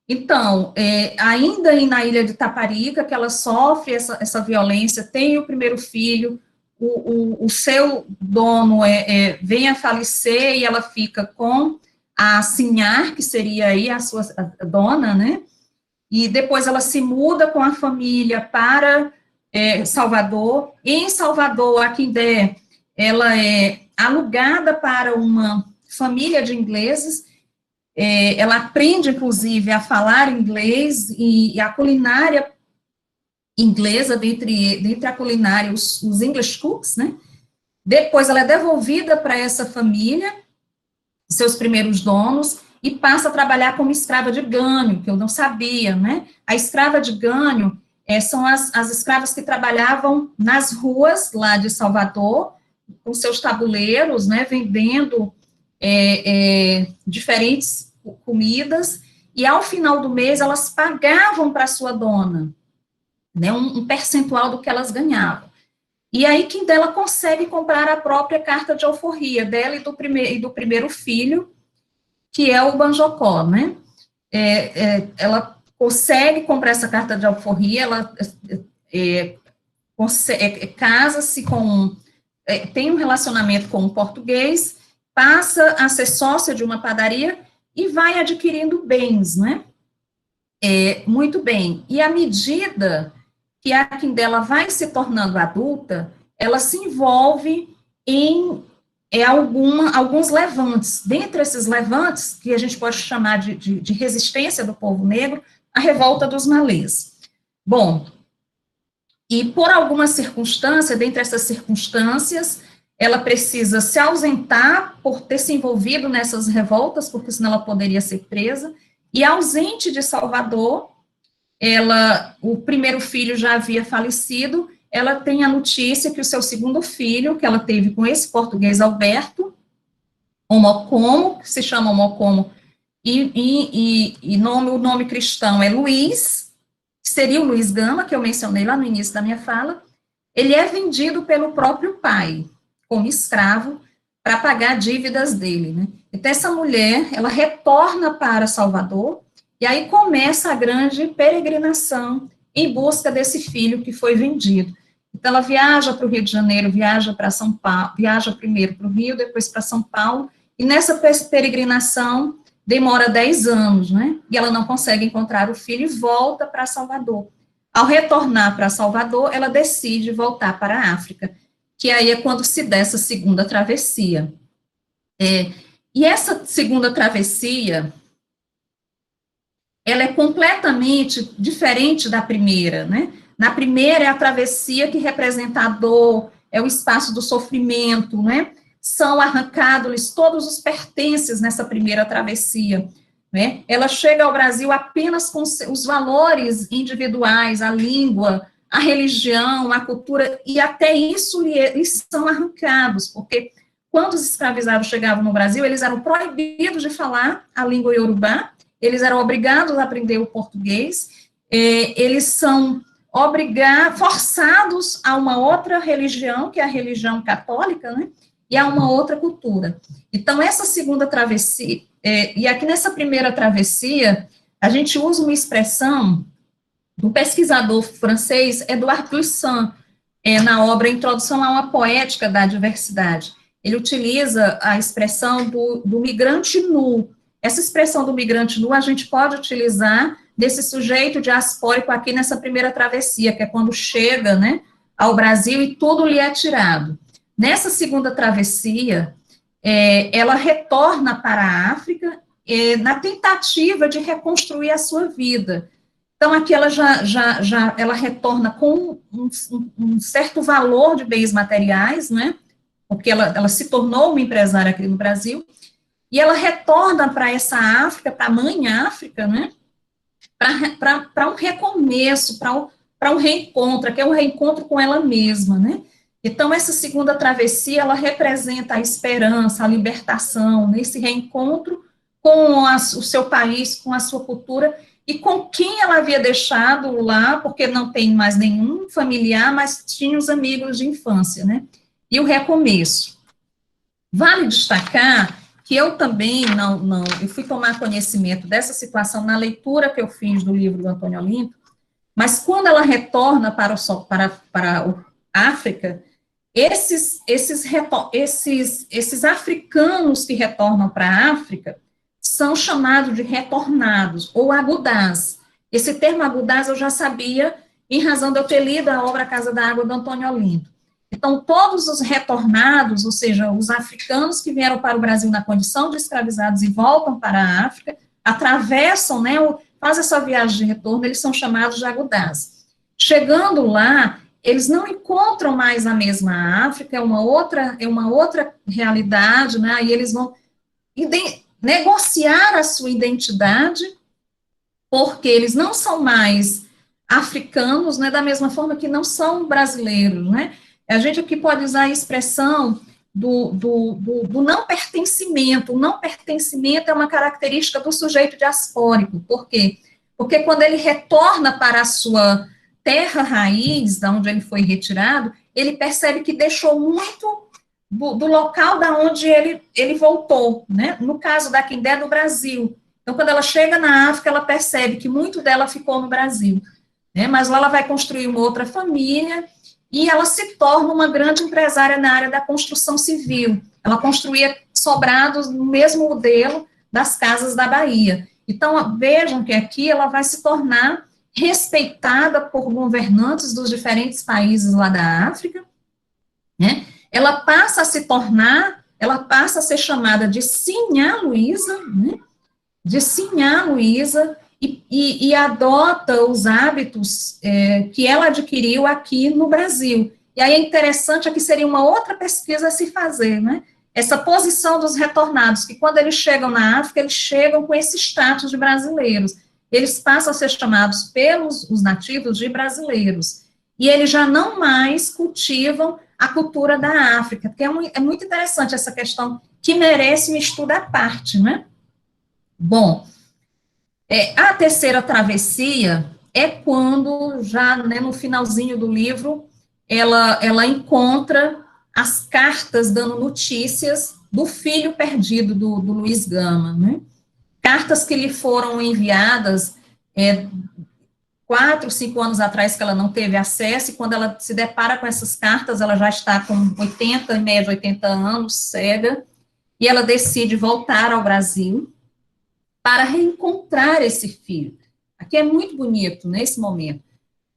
[SPEAKER 3] Então, ainda na ilha de Taparica, que ela sofre essa violência, tem o primeiro filho, o seu dono vem a falecer e ela fica com a Sinhar, que seria aí a sua dona, né? E depois ela se muda com a família para Salvador. Em Salvador, a Kindé, ela é alugada para uma família de ingleses, ela aprende, inclusive, a falar inglês, e a culinária inglesa, dentre a culinária, os English cooks, né, depois ela é devolvida para essa família, seus primeiros donos, e passa a trabalhar como escrava de ganho, que eu não sabia, né, a escrava de ganho são as escravas que trabalhavam nas ruas, lá de Salvador, com seus tabuleiros, né, vendendo diferentes comidas, e ao final do mês elas pagavam para sua dona, né, um percentual do que elas ganhavam. E aí que ela consegue comprar a própria carta de alforria dela e do primeiro filho, que é o Banjocó, né. Ela consegue comprar essa carta de alforria, ela casa-se com... tem um relacionamento com um português, passa a ser sócia de uma padaria e vai adquirindo bens, né? Muito bem. E à medida que a Quindela vai se tornando adulta, ela se envolve em alguns levantes. Dentre esses levantes, que a gente pode chamar de resistência do povo negro, a revolta dos malês. Bom, e por alguma circunstância, dentre essas circunstâncias, ela precisa se ausentar por ter se envolvido nessas revoltas, porque senão ela poderia ser presa, e ausente de Salvador, o primeiro filho já havia falecido, ela tem a notícia que o seu segundo filho, que ela teve com esse português Alberto, Homocomo, que se chama Homocomo, e o nome cristão é Luiz, que seria o Luiz Gama, que eu mencionei lá no início da minha fala, ele é vendido pelo próprio pai, como escravo, para pagar dívidas dele, né? Então, essa mulher, ela retorna para Salvador, e aí começa a grande peregrinação em busca desse filho que foi vendido. Então, ela viaja para o Rio de Janeiro, viaja para São Paulo, viaja primeiro para o Rio, depois para São Paulo, e nessa peregrinação demora 10 anos, né? E ela não consegue encontrar o filho e volta para Salvador. Ao retornar para Salvador, ela decide voltar para a África, que aí é quando se dá essa segunda travessia. E essa segunda travessia, ela é completamente diferente da primeira, né? Na primeira é a travessia que representa a dor, é o espaço do sofrimento, né? São arrancados todos os pertences nessa primeira travessia, né? Ela chega ao Brasil apenas com os valores individuais, a língua, a religião, a cultura, e até isso eles são arrancados, porque quando os escravizados chegavam no Brasil, eles eram proibidos de falar a língua iorubá, eles eram obrigados a aprender o português, eles são forçados a uma outra religião, que é a religião católica, né, e a uma outra cultura. Então, essa segunda travessia, e aqui nessa primeira travessia, a gente usa uma expressão do pesquisador francês Edouard Glissant, na obra Introdução a uma Poética da Diversidade. Ele utiliza a expressão do migrante nu. Essa expressão do migrante nu a gente pode utilizar desse sujeito diaspórico aqui nessa primeira travessia, que é quando chega, né, ao Brasil e tudo lhe é tirado. Nessa segunda travessia, ela retorna para a África na tentativa de reconstruir a sua vida. Então, aqui ela ela retorna com um certo valor de bens materiais, né, porque ela se tornou uma empresária aqui no Brasil, e ela retorna para essa África, para a mãe África, né, para um recomeço, para um reencontro, que é um reencontro com ela mesma, né. Então, essa segunda travessia, ela representa a esperança, a libertação, nesse reencontro com o seu país, com a sua cultura, e com quem ela havia deixado lá, porque não tem mais nenhum familiar, mas tinha os amigos de infância, né? E o recomeço. Vale destacar que eu também eu fui tomar conhecimento dessa situação na leitura que eu fiz do livro do Antônio Olinto, mas quando ela retorna para a África, esses africanos que retornam para a África são chamados de retornados, ou agudás. Esse termo agudás eu já sabia, em razão de eu ter lido a obra Casa da Água, do Antônio Olinto. Então, todos os retornados, ou seja, os africanos que vieram para o Brasil na condição de escravizados e voltam para a África, atravessam, né, fazem essa viagem de retorno, eles são chamados de agudás. Chegando lá, eles não encontram mais a mesma África, é uma outra realidade, né, aí eles vão negociar a sua identidade, porque eles não são mais africanos, né, da mesma forma que não são brasileiros, né. A gente aqui pode usar a expressão do não pertencimento. O não pertencimento é uma característica do sujeito diaspórico. Por quê? Porque quando ele retorna para a sua terra raiz, da onde ele foi retirado, ele percebe que deixou muito do local da onde ele voltou, né? No caso da Quindé, do Brasil. Então, quando ela chega na África, ela percebe que muito dela ficou no Brasil, né? Mas lá ela vai construir uma outra família e ela se torna uma grande empresária na área da construção civil. Ela construía sobrados no mesmo modelo das casas da Bahia. Então, vejam que aqui ela vai se tornar respeitada por governantes dos diferentes países lá da África, né? Ela passa a se tornar, ela passa a ser chamada de Sinhá Luísa, né? De Sinhá Luísa, e adota os hábitos que ela adquiriu aqui no Brasil. E aí é interessante, aqui seria uma outra pesquisa a se fazer, né? Essa posição dos retornados, que quando eles chegam na África, eles chegam com esse status de brasileiros. Eles passam a ser chamados pelos os nativos de brasileiros. E eles já não mais cultivam a cultura da África, porque é muito interessante essa questão, que merece um estudo à parte, né? Bom, a terceira travessia é quando, já, né, no finalzinho do livro, ela encontra as cartas dando notícias do filho perdido do Luiz Gama, né? Cartas que lhe foram enviadas 4, 5 anos atrás, que ela não teve acesso, e quando ela se depara com essas cartas, ela já está com 80, em média 80 anos, cega, e ela decide voltar ao Brasil para reencontrar esse filho. Aqui é muito bonito, nesse momento,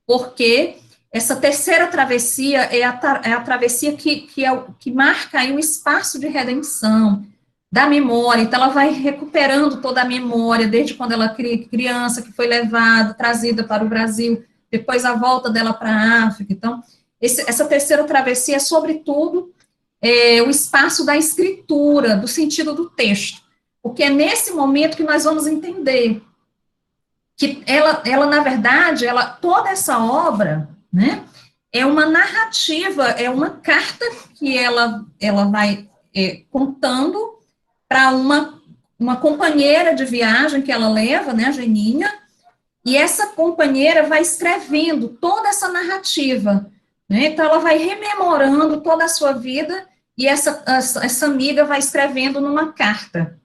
[SPEAKER 3] porque essa terceira travessia é a travessia que marca aí o espaço de redenção da memória. Então, ela vai recuperando toda a memória, desde quando ela criança, que foi levada, trazida para o Brasil, depois a volta dela para a África. Então, essa terceira travessia é, sobretudo, o espaço da escritura, do sentido do texto, porque é nesse momento que nós vamos entender que ela na verdade, toda essa obra, né, é uma narrativa, é uma carta que ela vai contando para uma companheira de viagem que ela leva, né, a Geninha, e essa companheira vai escrevendo toda essa narrativa, né, então ela vai rememorando toda a sua vida, e essa amiga vai escrevendo numa carta.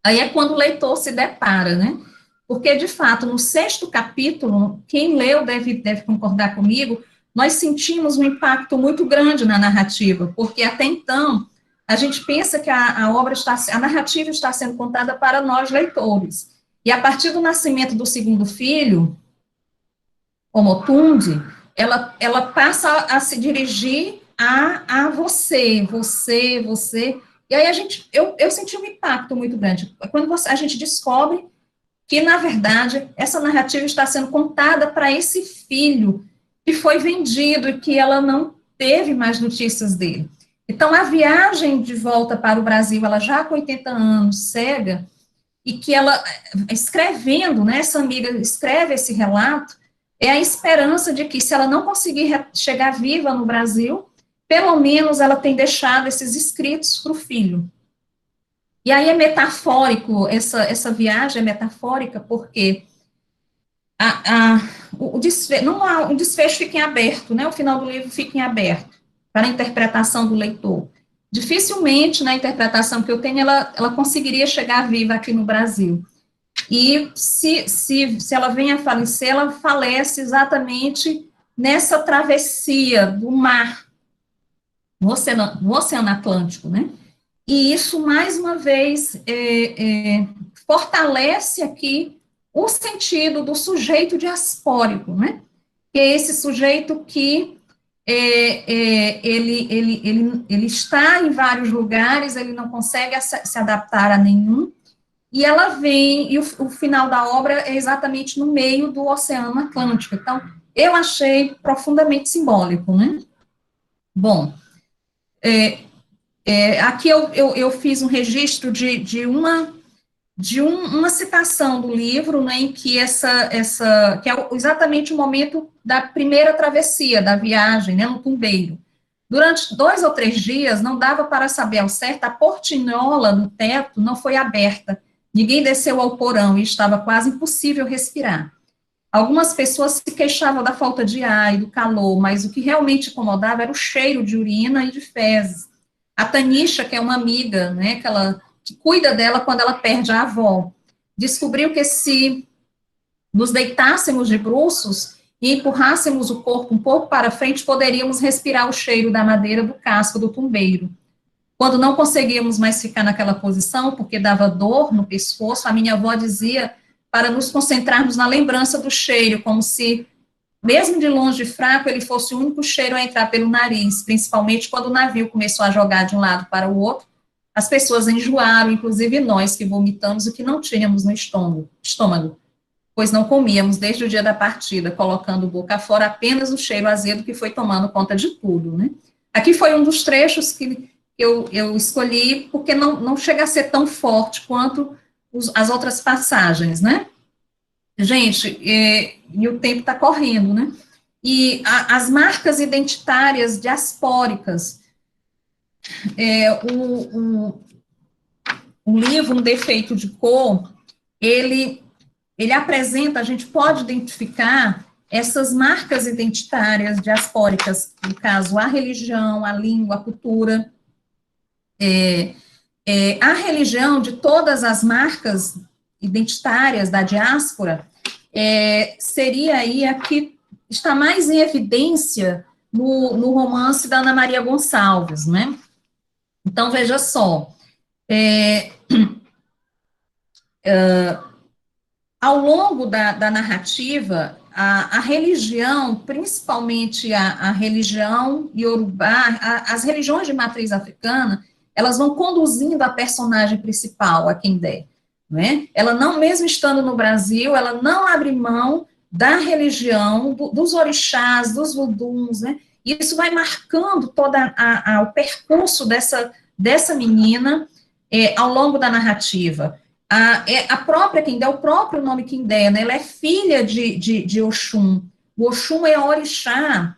[SPEAKER 3] Aí é quando o leitor se depara, né, porque, de fato, no 6º capítulo, quem leu deve concordar comigo, nós sentimos um impacto muito grande na narrativa, porque até então, a gente pensa que a narrativa está sendo contada para nós, leitores. E a partir do nascimento do segundo filho, Omotunde, ela passa a se dirigir a você. E aí eu senti um impacto muito grande. Quando a gente descobre que, na verdade, essa narrativa está sendo contada para esse filho que foi vendido e que ela não teve mais notícias dele. Então, a viagem de volta para o Brasil, ela já com 80 anos, cega, e que ela, escrevendo, né, essa amiga escreve esse relato, é a esperança de que, se ela não conseguir chegar viva no Brasil, pelo menos ela tem deixado esses escritos para o filho. E aí é metafórico, essa viagem é metafórica, porque o desfecho fica em aberto, né, o final do livro fica em aberto, para a interpretação do leitor. Dificilmente, na interpretação que eu tenho, ela conseguiria chegar viva aqui no Brasil. E se ela vem a falecer, ela falece exatamente nessa travessia do mar, no Oceano Atlântico, né? E isso, mais uma vez, fortalece aqui o sentido do sujeito diaspórico, né? Que é esse sujeito que ele está em vários lugares, ele não consegue se adaptar a nenhum, e ela vem, e o final da obra é exatamente no meio do Oceano Atlântico. Então, eu achei profundamente simbólico, né? Bom, aqui eu fiz um registro de uma citação do livro, né, em que que é exatamente o momento da primeira travessia, da viagem, né, no Tumbeiro. Durante 2 ou 3 dias, não dava para saber ao certo, a portinhola no teto não foi aberta, ninguém desceu ao porão e estava quase impossível respirar. Algumas pessoas se queixavam da falta de ar e do calor, mas o que realmente incomodava era o cheiro de urina e de fezes. A Tanisha, que é uma amiga, né, que cuida dela quando ela perde a avó, descobriu que, se nos deitássemos de bruços e empurrássemos o corpo um pouco para frente, poderíamos respirar o cheiro da madeira do casco do tumbeiro. Quando não conseguíamos mais ficar naquela posição, porque dava dor no pescoço, a minha avó dizia para nos concentrarmos na lembrança do cheiro, como se, mesmo de longe e fraco, ele fosse o único cheiro a entrar pelo nariz, principalmente quando o navio começou a jogar de um lado para o outro. As pessoas enjoaram, inclusive nós que vomitamos o que não tínhamos no estômago, pois não comíamos desde o dia da partida, colocando boca fora apenas o cheiro azedo que foi tomando conta de tudo, né? Aqui foi um dos trechos que eu escolhi, porque não chega a ser tão forte quanto as outras passagens, né? Gente, e o tempo está correndo, né? E as marcas identitárias diaspóricas, o livro Um Defeito de Cor, ele apresenta, a gente pode identificar essas marcas identitárias diaspóricas, no caso, a religião, a língua, a cultura. A religião, de todas as marcas identitárias da diáspora, seria aí a que está mais em evidência no romance da Ana Maria Gonçalves, né? Então, veja só, ao longo da narrativa, a religião, principalmente a religião iorubá, as religiões de matriz africana, elas vão conduzindo a personagem principal, a Kendé, né? Ela não, mesmo estando no Brasil, ela não abre mão da religião, dos orixás, dos voduns, né? E isso vai marcando todo o percurso dessa menina ao longo da narrativa. A própria Kendé, o próprio nome Kendé, né? Ela é filha de Oxum. O Oxum é a orixá,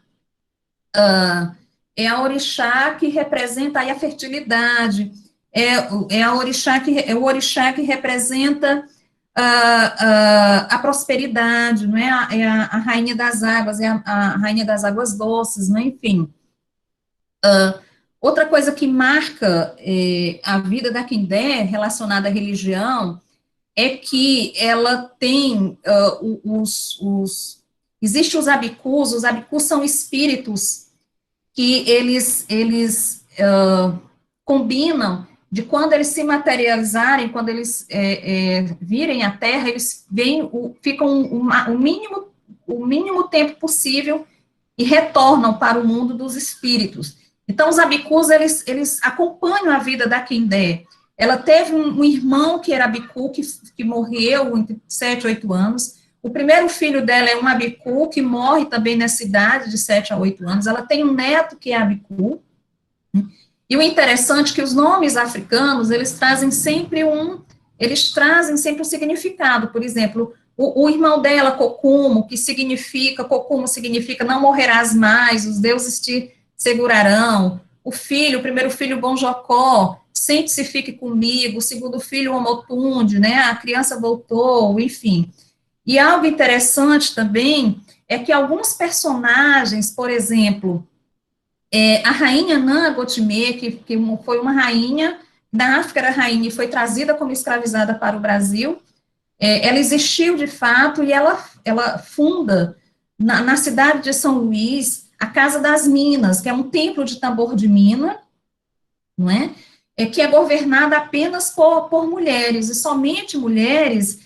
[SPEAKER 3] que representa aí a fertilidade, o orixá que representa a prosperidade, não é? A rainha das águas, a rainha das águas doces, não é? Enfim. Outra coisa que marca a vida da Kendé, relacionada à religião, é que ela tem existem os abicus são espíritos que eles combinam de quando eles se materializarem, quando eles virem à Terra, eles ficam o mínimo tempo possível e retornam para o mundo dos espíritos. Então, os abicus, eles acompanham a vida da Kendé. Ela teve um irmão que era abicu, que morreu entre 7 e 8 anos. O primeiro filho dela é um abicu, que morre também nessa idade, de 7 a 8 anos. Ela tem um neto que é abicu. E o interessante é que os nomes africanos, eles trazem sempre um significado. Por exemplo, o irmão dela, Kokumo, Kokumo significa não morrerás mais, os deuses te segurarão. O primeiro filho, Bonjocó, sente-se, fique comigo. O segundo filho, Omotunde, né? A criança voltou, enfim. E algo interessante também é que alguns personagens, por exemplo, a rainha Nangotime, que foi uma rainha da África, era rainha e foi trazida como escravizada para o Brasil, ela existiu de fato e ela funda na cidade de São Luís a Casa das Minas, que é um templo de tambor de mina, não é? Que é governada apenas por mulheres, e somente mulheres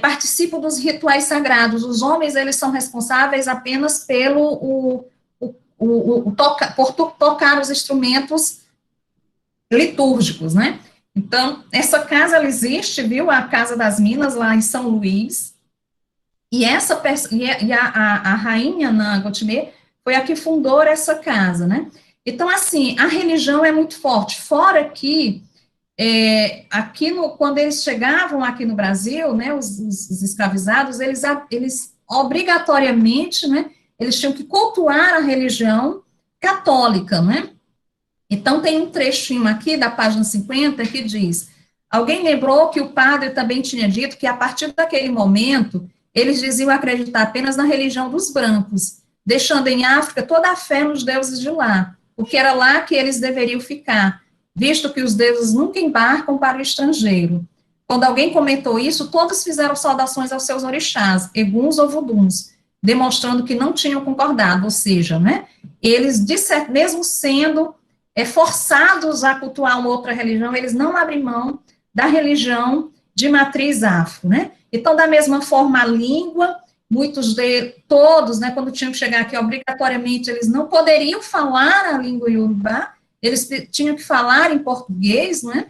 [SPEAKER 3] participam dos rituais sagrados. Os homens, eles são responsáveis apenas por tocar os instrumentos litúrgicos, né? Então, essa casa, ela existe, viu? A Casa das Minas, lá em São Luís, e a rainha Nangotime foi a que fundou essa casa, né? Então, assim, a religião é muito forte. Fora que, quando eles chegavam aqui no Brasil, né, os escravizados, eles obrigatoriamente, né, eles tinham que cultuar a religião católica, né? Então, tem um trechinho aqui da página 50 que diz: alguém lembrou que o padre também tinha dito que, a partir daquele momento, eles diziam acreditar apenas na religião dos brancos, deixando em África toda a fé nos deuses de lá, porque era lá que eles deveriam ficar, visto que os deuses nunca embarcam para o estrangeiro. Quando alguém comentou isso, todos fizeram saudações aos seus orixás, eguns ou voduns, demonstrando que não tinham concordado, ou seja, né, eles, mesmo sendo forçados a cultuar uma outra religião, eles não abrem mão da religião de matriz afro, né? Então, da mesma forma, a língua, todos, né, quando tinham que chegar aqui, obrigatoriamente, eles não poderiam falar a língua iorubá, eles tinham que falar em português, né?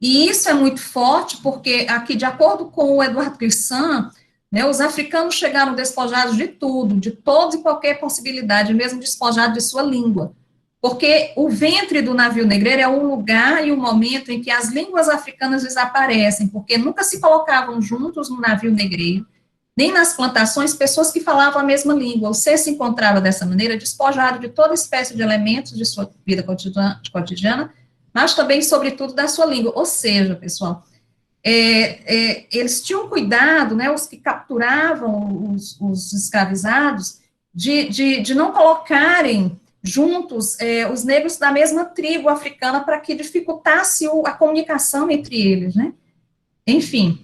[SPEAKER 3] E isso é muito forte, porque aqui, de acordo com o Eduardo Glissant, né, os africanos chegaram despojados de tudo, de toda e qualquer possibilidade, mesmo despojados de sua língua, porque o ventre do navio negreiro é o lugar e o momento em que as línguas africanas desaparecem, porque nunca se colocavam juntos no navio negreiro, nem nas plantações, pessoas que falavam a mesma língua. Você se encontrava dessa maneira, despojado de toda espécie de elementos de sua vida cotidiana, mas também, sobretudo, da sua língua. Ou seja, pessoal, eles tinham cuidado, né, os que capturavam os escravizados, de não colocarem juntos os negros da mesma tribo africana para que dificultasse a comunicação entre eles, né? Enfim,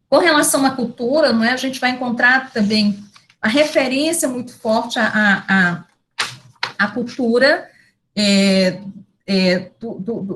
[SPEAKER 3] com relação à cultura, não é, a gente vai encontrar também a referência muito forte à cultura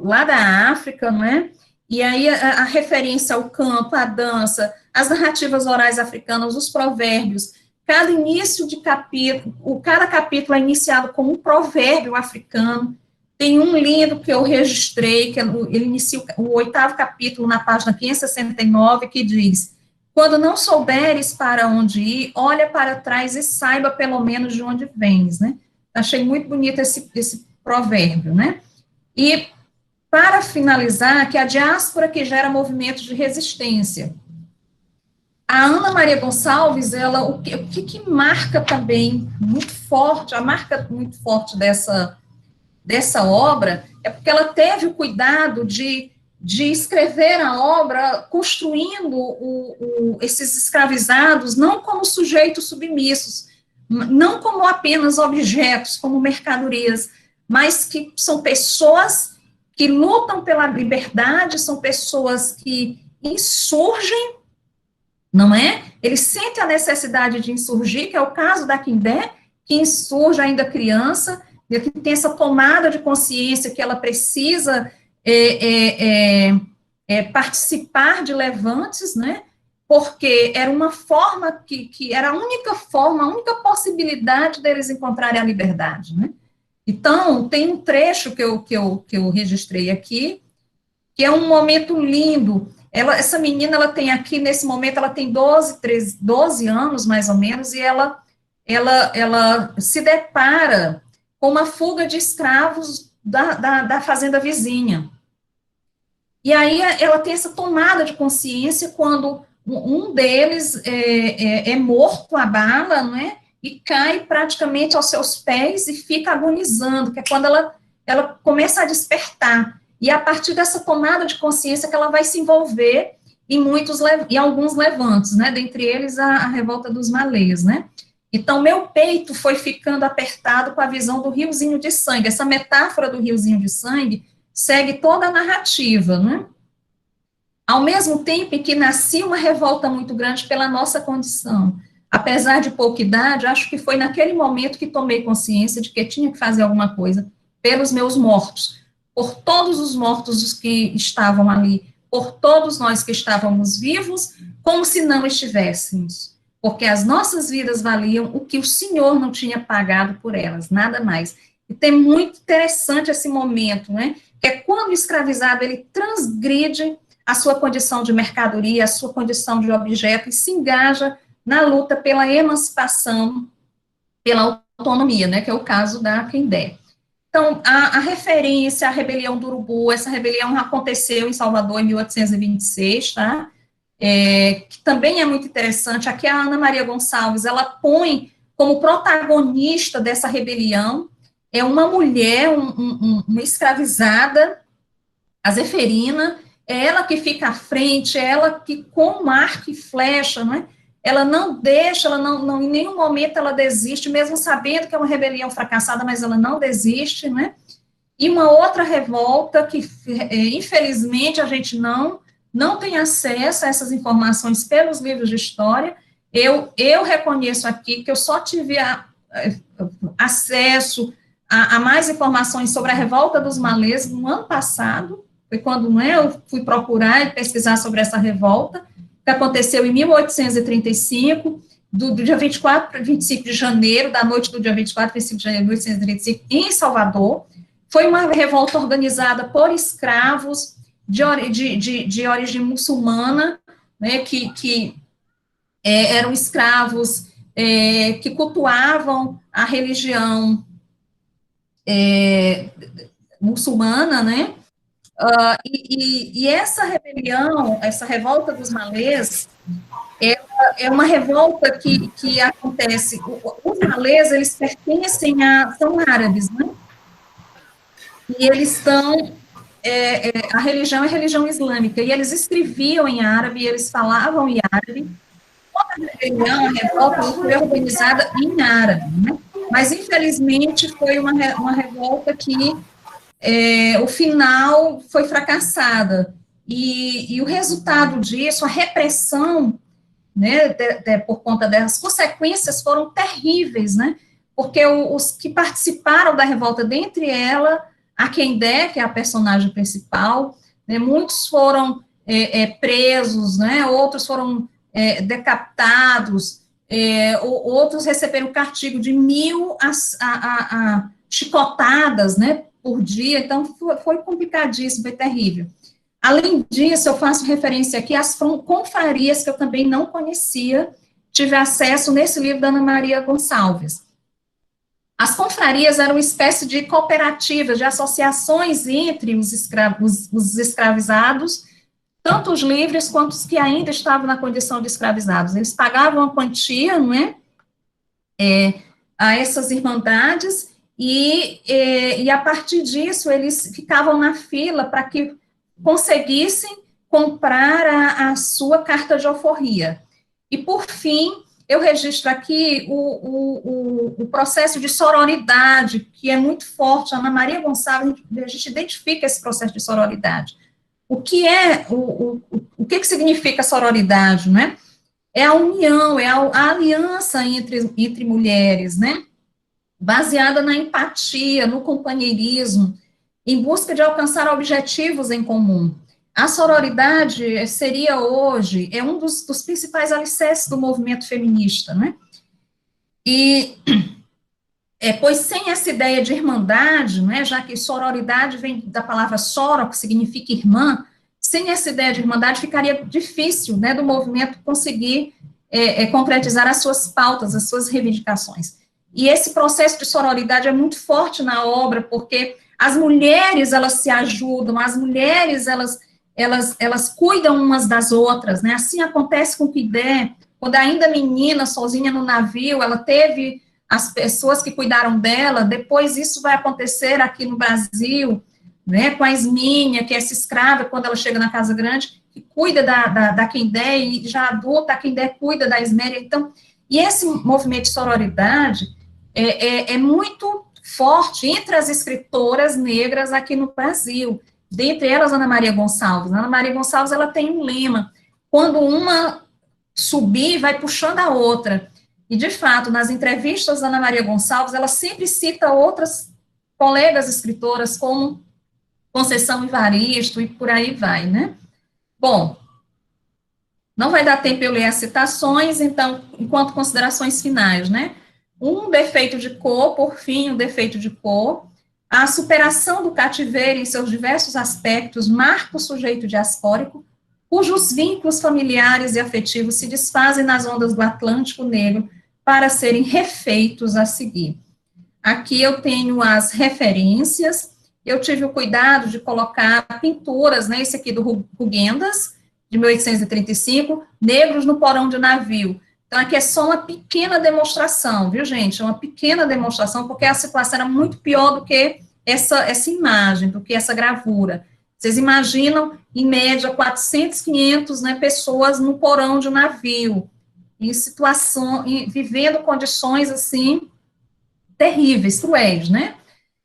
[SPEAKER 3] lá da África, não é? E aí a referência ao canto, à dança, as narrativas orais africanas, os provérbios, cada início de capítulo, cada capítulo é iniciado com um provérbio africano. Tem um lindo que eu registrei, que ele inicia o 8º capítulo na página 569, que diz: quando não souberes para onde ir, olha para trás e saiba pelo menos de onde vens, né? Achei muito bonito esse provérbio, né? E, para finalizar, que a diáspora que gera movimentos de resistência. A Ana Maria Gonçalves, ela, o que marca também muito forte, a marca muito forte dessa obra, é porque ela teve o cuidado de escrever a obra construindo esses escravizados não como sujeitos submissos, não como apenas objetos, como mercadorias, mas que são pessoas que lutam pela liberdade, são pessoas que insurgem, não é? Eles sentem a necessidade de insurgir, que é o caso da Kindé, que insurge ainda criança, e que tem essa tomada de consciência que ela precisa participar de levantes, né? Porque era uma forma que era a única possibilidade deles encontrarem a liberdade, né? Então, tem um trecho que eu registrei aqui, que é um momento lindo. Essa menina, ela tem aqui, nesse momento, ela tem 12 anos, mais ou menos, e ela se depara com uma fuga de escravos da fazenda vizinha. E aí ela tem essa tomada de consciência quando um deles é morto a bala, não é? E cai praticamente aos seus pés e fica agonizando, que é quando ela começa a despertar. E a partir dessa tomada de consciência que ela vai se envolver em alguns levantes, né? Dentre eles a revolta dos malês, né? Então, meu peito foi ficando apertado com a visão do riozinho de sangue. Essa metáfora do riozinho de sangue segue toda a narrativa, né? Ao mesmo tempo em que nascia uma revolta muito grande pela nossa condição. Apesar de pouca idade, acho que foi naquele momento que tomei consciência de que tinha que fazer alguma coisa pelos meus mortos, por todos os mortos que estavam ali, por todos nós que estávamos vivos, como se não estivéssemos, porque as nossas vidas valiam o que o Senhor não tinha pagado por elas, nada mais. E tem muito interessante esse momento, né, que é quando o escravizado, ele transgride a sua condição de mercadoria, a sua condição de objeto, e se engaja na luta pela emancipação, pela autonomia, né, que é o caso da Kindé. Então, a referência à rebelião do Urubu, essa rebelião aconteceu em Salvador em 1826, tá? Que também é muito interessante. Aqui a Ana Maria Gonçalves, ela põe como protagonista dessa rebelião, uma mulher, uma escravizada, a Zeferina, é ela que fica à frente, é ela que, com arco e flecha, não é? Ela não deixa, em nenhum momento ela desiste, mesmo sabendo que é uma rebelião fracassada, mas ela não desiste, né? E uma outra revolta que, infelizmente, a gente não tem acesso a essas informações pelos livros de história. Eu reconheço aqui que eu só tive acesso a mais informações sobre a revolta dos malês no ano passado, foi quando, né, eu fui procurar e pesquisar sobre essa revolta, que aconteceu em 1835, do dia 24 para 25 de janeiro, da noite do dia 24 para 25 de janeiro de 1835, em Salvador. Foi uma revolta organizada por escravos de origem muçulmana, né, que eram escravos que cultuavam a religião muçulmana, né, e essa rebelião, essa revolta dos malês, é uma revolta que acontece, os malês, eles pertencem são árabes, né, e eles estão, a religião é religião islâmica, e eles escreviam em árabe, eles falavam em árabe, toda a rebelião, a revolta foi organizada em árabe, né, mas infelizmente foi uma revolta que o final foi fracassada, e o resultado disso, a repressão, né, por conta das consequências foram terríveis, né, porque os que participaram da revolta, dentre ela, a Kendé, que é a personagem principal, né, muitos foram presos, né, outros foram decapitados, outros receberam castigo de 1.000 chicotadas, né, por dia, então foi complicadíssimo, foi terrível. Além disso, eu faço referência aqui às confrarias que eu também não conhecia, tive acesso nesse livro da Ana Maria Gonçalves. As confrarias eram uma espécie de cooperativas, de associações entre os escravizados, tanto os livres quanto os que ainda estavam na condição de escravizados. Eles pagavam uma quantia, não é, a essas irmandades, e a partir disso, eles ficavam na fila para que conseguissem comprar a sua carta de alforria. E, por fim, eu registro aqui o processo de sororidade, que é muito forte. A Ana Maria Gonçalves, a gente identifica esse processo de sororidade. O que significa sororidade, né? É a união, é a aliança entre mulheres, né? Baseada na empatia, no companheirismo, em busca de alcançar objetivos em comum. A sororidade seria hoje, um dos principais alicerces do movimento feminista, né? E, pois sem essa ideia de irmandade, né, já que sororidade vem da palavra soro, que significa irmã, sem essa ideia de irmandade ficaria difícil, né, do movimento conseguir concretizar as suas pautas, as suas reivindicações. E esse processo de sororidade é muito forte na obra, porque as mulheres, elas se ajudam, as mulheres, elas cuidam umas das outras, né, assim acontece com Quidé, quando ainda menina, sozinha no navio, ela teve as pessoas que cuidaram dela, depois isso vai acontecer aqui no Brasil, né, com a Esmínia, que é essa escrava, quando ela chega na Casa Grande, que cuida da Quendé, e já adulta, a Quendé cuida da Esméria, então, e esse movimento de sororidade é muito forte entre as escritoras negras aqui no Brasil, dentre elas Ana Maria Gonçalves. Ana Maria Gonçalves, ela tem um lema, quando uma subir, vai puxando a outra, e de fato, nas entrevistas da Ana Maria Gonçalves, ela sempre cita outras colegas escritoras, como Conceição Evaristo, e por aí vai, né? Bom, não vai dar tempo eu ler as citações, então, enquanto considerações finais, né? Um defeito de cor, por fim, um defeito de cor, a superação do cativeiro em seus diversos aspectos marca o sujeito diaspórico, cujos vínculos familiares e afetivos se desfazem nas ondas do Atlântico Negro para serem refeitos a seguir. Aqui eu tenho as referências, eu tive o cuidado de colocar pinturas, né, esse aqui do Rugendas, de 1835, Negros no Porão de Navio. Então, aqui é só uma pequena demonstração, viu, gente? Uma pequena demonstração, porque a situação era muito pior do que essa imagem, do que essa gravura. Vocês imaginam, em média, 400, 500, né, pessoas no porão de um navio, em situação, vivendo condições, assim, terríveis, cruéis, né?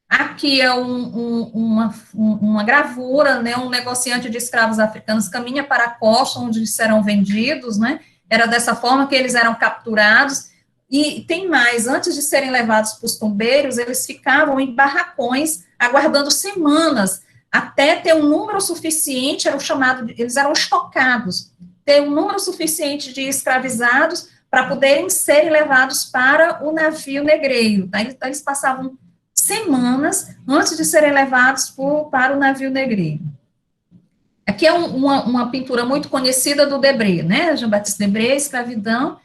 [SPEAKER 3] Aqui é uma gravura, né, um negociante de escravos africanos caminha para a costa, onde serão vendidos, né? Era dessa forma que eles eram capturados. E tem mais, antes de serem levados para os tombeiros, eles ficavam em barracões, aguardando semanas, até ter um número suficiente, eles eram estocados, ter um número suficiente de escravizados para poderem ser levados para o navio negreiro, tá? Então, eles passavam semanas antes de serem levados para o navio negreiro. Aqui é uma pintura muito conhecida do Debré, né, Jean-Baptiste Debré, escravidão,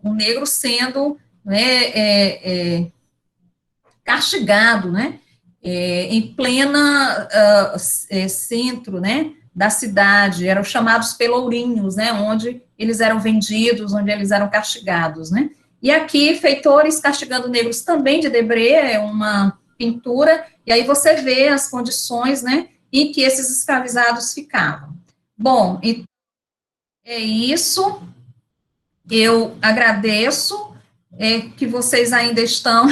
[SPEAKER 3] o negro sendo, né, castigado, né, em plena centro, né, da cidade, eram chamados pelourinhos, né, onde eles eram vendidos, onde eles eram castigados, né. E aqui, Feitores castigando negros também de Debré, é uma pintura, e aí você vê as condições, né, em que esses escravizados ficavam. Bom, então, é isso, eu agradeço que vocês ainda estão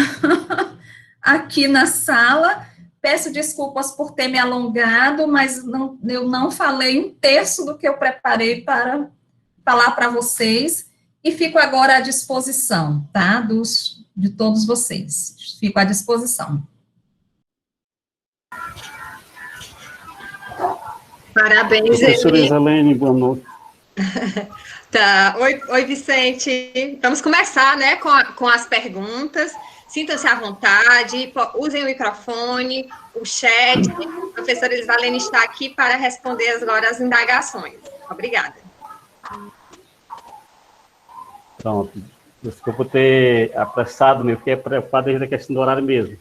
[SPEAKER 3] aqui na sala, peço desculpas por ter me alongado, mas eu não falei um terço do que eu preparei para falar para vocês, e fico agora à disposição, tá, de todos vocês, fico à disposição.
[SPEAKER 1] Parabéns,
[SPEAKER 4] professora Isalene, boa noite.
[SPEAKER 1] Tá. Oi, Vicente. Vamos começar, né, com as perguntas. Sintam-se à vontade, usem o microfone, o chat. A professora Isalene está aqui para responder agora as indagações. Obrigada.
[SPEAKER 4] Pronto. Desculpa por ter apressado, eu fiquei preocupado desde a questão do horário mesmo.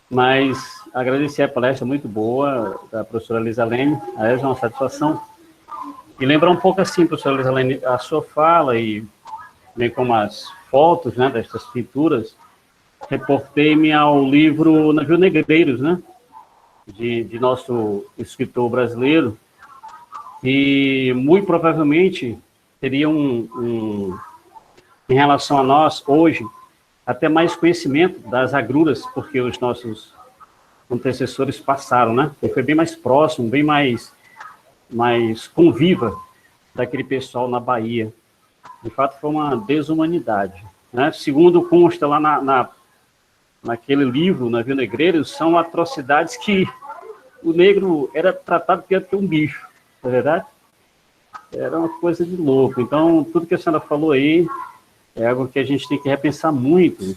[SPEAKER 4] Mas agradecer a palestra muito boa da professora Isalene, é uma satisfação. E lembrar um pouco assim, professora Isalene, a sua fala e bem como as fotos, né, destas pinturas, reportei-me ao livro Navio Negreiros, né, de nosso escritor brasileiro, e muito provavelmente teria em relação a nós, hoje, até mais conhecimento das agruras, porque os nossos antecessores passaram, né? Ele foi bem mais próximo, bem mais conviva daquele pessoal na Bahia. De fato, foi uma desumanidade, né? Segundo consta lá naquele livro, Navio Negreiros, são atrocidades que o negro era tratado que um bicho, não é verdade? Era uma coisa de louco. Então, tudo que a senhora falou aí é algo que a gente tem que repensar muito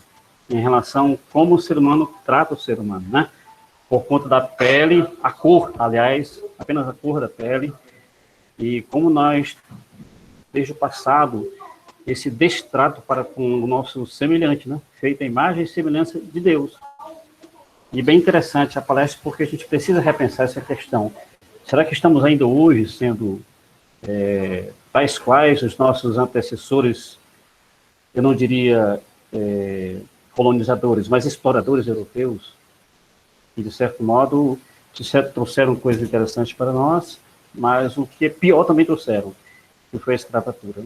[SPEAKER 4] em relação a como o ser humano trata o ser humano, né? Por conta da pele, a cor, aliás, apenas a cor da pele, e como nós, desde o passado, esse destrato para com o nosso semelhante, né? Feita a imagem e semelhança de Deus. E bem interessante a palestra, porque a gente precisa repensar essa questão. Será que estamos ainda hoje sendo tais quais os nossos antecessores, eu não diria colonizadores, mas exploradores europeus, que, de certo modo, trouxeram coisas interessantes para nós, mas o que é pior também trouxeram, que foi a escravatura.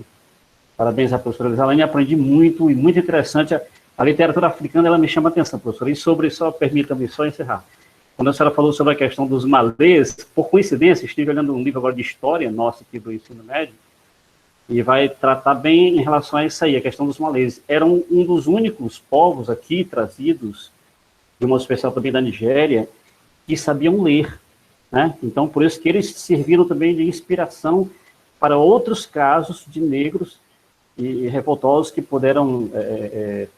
[SPEAKER 4] Parabéns à professora Isalene, aprendi muito, e muito interessante. A literatura africana, ela me chama a atenção, professora, e só permita-me só encerrar. Quando a senhora falou sobre a questão dos malês, por coincidência, estive olhando um livro agora de história, nosso aqui do ensino médio, e vai tratar bem em relação a isso aí, a questão dos malês. Eram um dos únicos povos aqui trazidos, de uma especial também da Nigéria, que sabiam ler, né? Então, por isso que eles serviram também de inspiração para outros casos de negros e revoltosos que puderam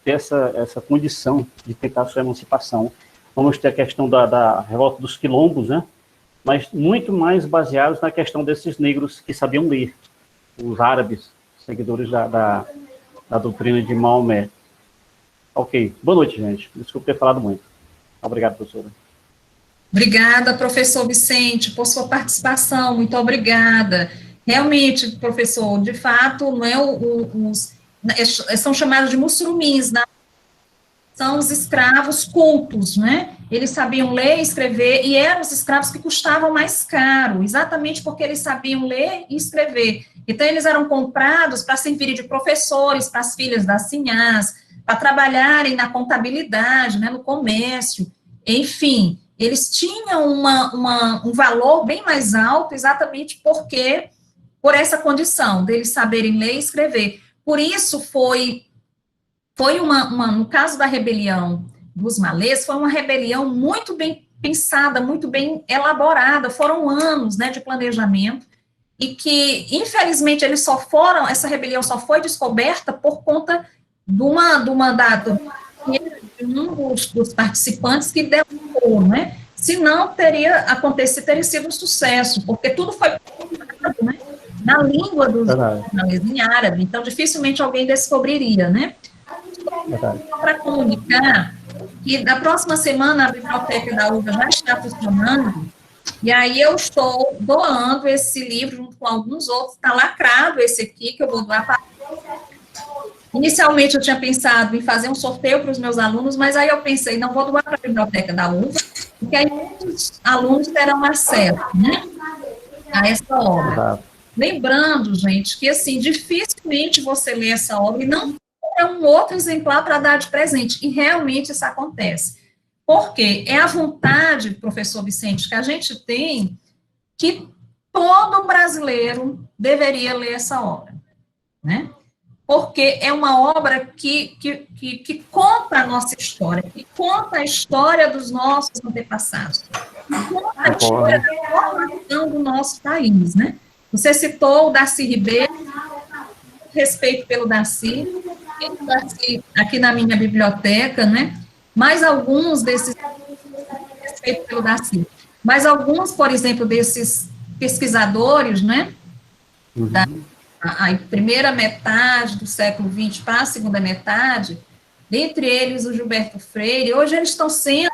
[SPEAKER 4] ter essa condição de tentar sua emancipação. Vamos ter a questão da revolta dos quilombos, né? Mas muito mais baseados na questão desses negros que sabiam ler, os árabes, seguidores da doutrina de Maomé. Ok. Boa noite, gente. Desculpe ter falado muito. Obrigado, professora.
[SPEAKER 3] Obrigada, professor Vicente, por sua participação. Muito obrigada. Realmente, professor, de fato, não é são chamados de muçulmins, né? São os escravos cultos, né? Eles sabiam ler e escrever, e eram os escravos que custavam mais caro, exatamente porque eles sabiam ler e escrever. Então, eles eram comprados para servirem de professores para as filhas das sinhás, para trabalharem na contabilidade, né, no comércio, enfim, eles tinham um valor bem mais alto, exatamente por essa condição deles saberem ler e escrever. por isso no caso da rebelião dos malês, foi uma rebelião muito bem pensada, muito bem elaborada, foram anos, né, de planejamento, e que, infelizmente, essa rebelião só foi descoberta por conta de um dos participantes que delatou, né, se não teria acontecido, teria sido um sucesso, porque tudo foi, né, na língua dos malês, em árabe, então dificilmente alguém descobriria, né. Para comunicar que da próxima semana a Biblioteca da UVA já está funcionando, e aí eu estou doando esse livro junto com alguns outros, está lacrado esse aqui, que eu vou doar para... Inicialmente eu tinha pensado em fazer um sorteio para os meus alunos, mas aí eu pensei, não vou doar para a Biblioteca da UVA, porque aí muitos alunos terão acesso, né, a essa obra. Lembrando, gente, que assim, dificilmente você lê essa obra e não é um outro exemplar para dar de presente, e realmente isso acontece. Porque é a vontade, professor Vicente, que a gente tem que todo brasileiro deveria ler essa obra, né? Porque é uma obra que conta a nossa história, que conta a história dos nossos antepassados, que conta a história da formação do nosso país, né? Você citou o Darcy Ribeiro, respeito pelo Darcy, aqui na minha biblioteca, né, mais alguns desses, respeito pelo Darcy, mas alguns, por exemplo, desses pesquisadores, né, da primeira metade do século XX para a segunda metade, dentre eles o Gilberto Freire, hoje eles estão sendo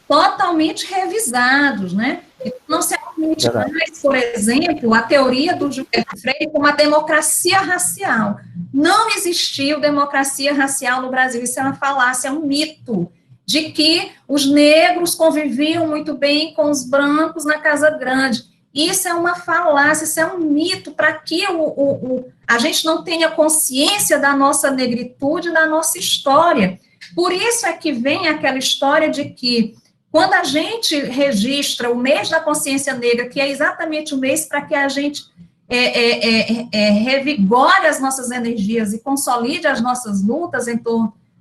[SPEAKER 3] totalmente revisados, né, não se admite mais, por exemplo, a teoria do Gilberto Freire como a democracia racial. Não existiu democracia racial no Brasil, isso é uma falácia, é um mito, de que os negros conviviam muito bem com os brancos na Casa Grande. Isso é uma falácia, isso é um mito, para que a gente não tenha consciência da nossa negritude, da nossa história. Por isso é que vem aquela história de que, quando a gente registra o mês da consciência negra, que é exatamente o mês para que a gente revigore as nossas energias e consolide as nossas lutas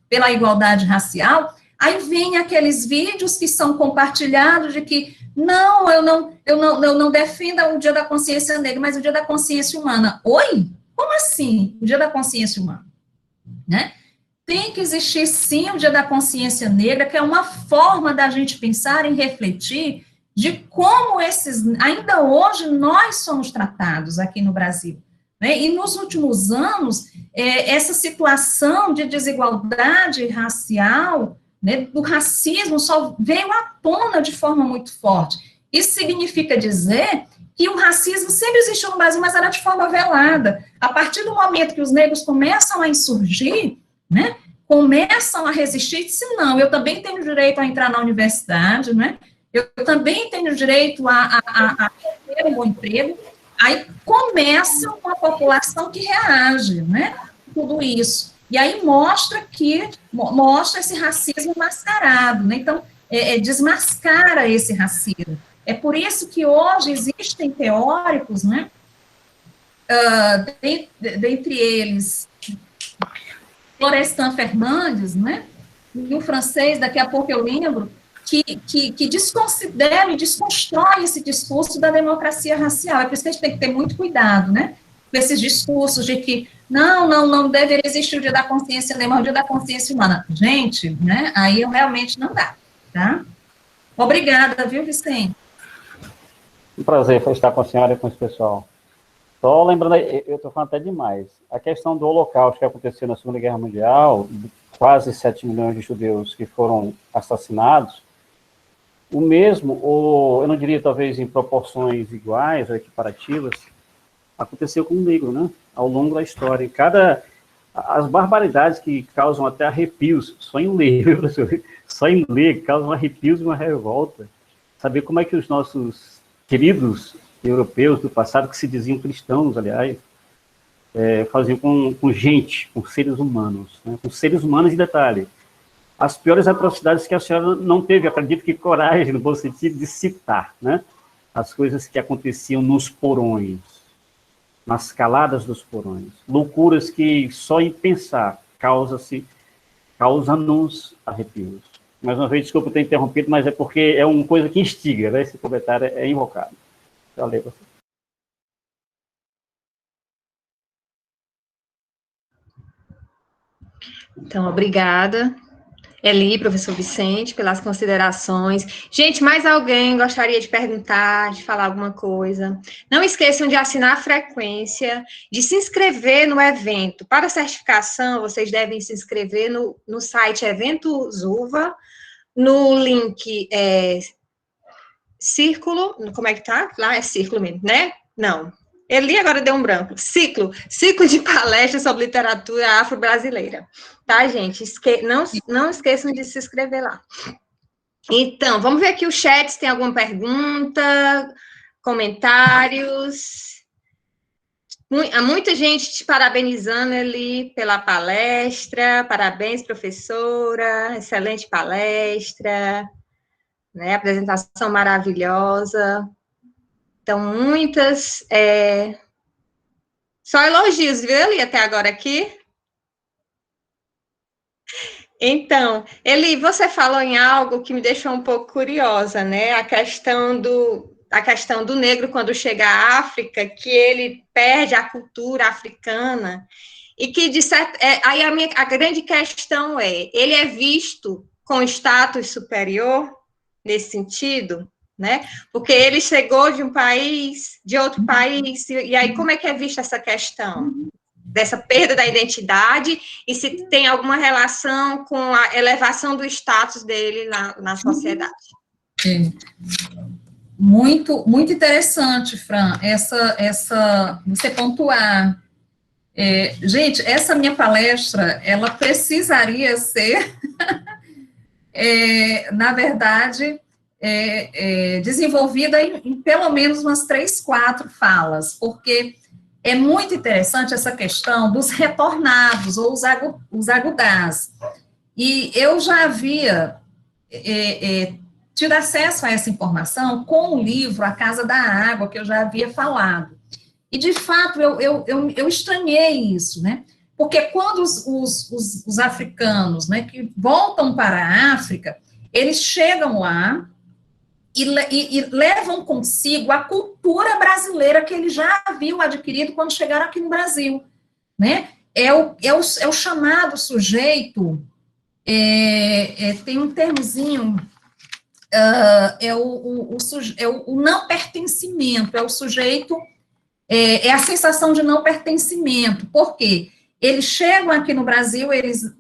[SPEAKER 3] pela igualdade racial, aí vem aqueles vídeos que são compartilhados de que, não, eu não defendo o Dia da Consciência Negra, mas o Dia da Consciência Humana. Oi? Como assim, o Dia da Consciência Humana? Né? Tem que existir, sim, o Dia da Consciência Negra, que é uma forma da gente pensar e refletir de como ainda hoje, nós somos tratados aqui no Brasil, né? E nos últimos anos, essa situação de desigualdade racial, né, do racismo, só veio à tona de forma muito forte. Isso significa dizer que o racismo sempre existiu no Brasil, mas era de forma velada. A partir do momento que os negros começam a insurgir, né, começam a resistir, disse, não, eu também tenho direito a entrar na universidade, né, eu também tenho direito a ter um bom emprego, aí começa uma população que reage, né, tudo isso, e aí mostra esse racismo mascarado, né, então, desmascara esse racismo. É por isso que hoje existem teóricos, né, dentre eles, Florestan Fernandes, né, e o francês, daqui a pouco eu lembro, que desconsidera e desconstrói esse discurso da democracia racial. É por isso que a gente tem que ter muito cuidado, né, com esses discursos de que não deveria existir o Dia da Consciência Negra, o Dia da Consciência Humana. Gente, né, aí realmente não dá, tá? Obrigada, viu, Vicente?
[SPEAKER 4] Um prazer estar com a senhora e com esse pessoal. Só lembrando, eu estou falando até demais, a questão do Holocausto que aconteceu na Segunda Guerra Mundial, quase 7 milhões de judeus que foram assassinados, o mesmo, ou eu não diria talvez em proporções iguais ou equiparativas, aconteceu com o negro, né? Ao longo da história. As barbaridades que causam até arrepios, só em ler, viu, professor? Só em ler, causam arrepios e uma revolta. Saber como é que os nossos queridos europeus do passado, que se diziam cristãos, aliás, faziam com gente, com seres humanos, né? Com seres humanos, em detalhe. As piores atrocidades que a senhora não teve, acredito que coragem, no bom sentido, de citar, né? As coisas que aconteciam nos porões. nas caladas dos porões, loucuras que só em pensar causa-nos arrepios. Mais uma vez, desculpa ter interrompido, mas é porque é uma coisa que instiga, né? Esse comentário é invocado. Valeu, você.
[SPEAKER 1] Então, obrigada, Eli, professor Vicente, pelas considerações. Gente, mais alguém gostaria de perguntar, de falar alguma coisa? Não esqueçam de assinar a frequência, de se inscrever no evento. Para certificação, vocês devem se inscrever no site Eventos UVA, no link Círculo, como é que tá? Lá é Círculo mesmo, né? Não. Eli agora deu um branco. Ciclo de palestras sobre literatura afro-brasileira. Tá, gente? Não esqueçam de se inscrever lá. Então, vamos ver aqui o chat, se tem alguma pergunta, comentários. Muita gente te parabenizando, Eli, pela palestra. Parabéns, professora. Excelente palestra. Né? Apresentação maravilhosa. Então, muitas... Só elogios, viu, Eli, até agora aqui? Então, Eli, você falou em algo que me deixou um pouco curiosa, né? A questão do negro quando chega à África, que ele perde a cultura africana, e que, de certo, aí a grande questão ele é visto com status superior, nesse sentido, né? Porque ele chegou de outro país, e aí como é que é vista essa questão dessa perda da identidade, e se tem alguma relação com a elevação do status dele na sociedade?
[SPEAKER 3] Muito, muito interessante, Fran, você pontuar. Gente, essa minha palestra, ela precisaria ser, na verdade, desenvolvida em pelo menos umas 3, 4 falas, porque é muito interessante essa questão dos retornados, ou os agudás. E eu já havia tido acesso a essa informação com o livro A Casa da Água, que eu já havia falado. E, de fato, eu estranhei isso, né? Porque quando os africanos, né, que voltam para a África, eles chegam lá e levam consigo a cultura brasileira que eles já haviam adquirido quando chegaram aqui no Brasil, né? É o chamado sujeito, tem um termozinho, o não pertencimento, é o sujeito, é a sensação de não pertencimento. Por quê? Eles chegam aqui no Brasil, eles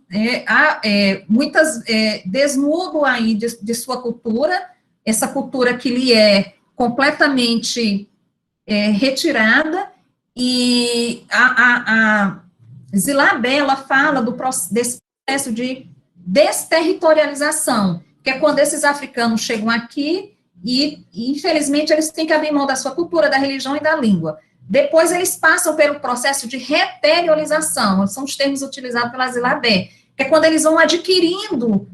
[SPEAKER 3] muitas desnudam aí de sua cultura, essa cultura que lhe é completamente retirada, e a Zilabé, ela fala desse processo de desterritorialização, que é quando esses africanos chegam aqui e, infelizmente, eles têm que abrir mão da sua cultura, da religião e da língua. Depois, eles passam pelo processo de reteriorização, são os termos utilizados pela Zilabé, que é quando eles vão adquirindo,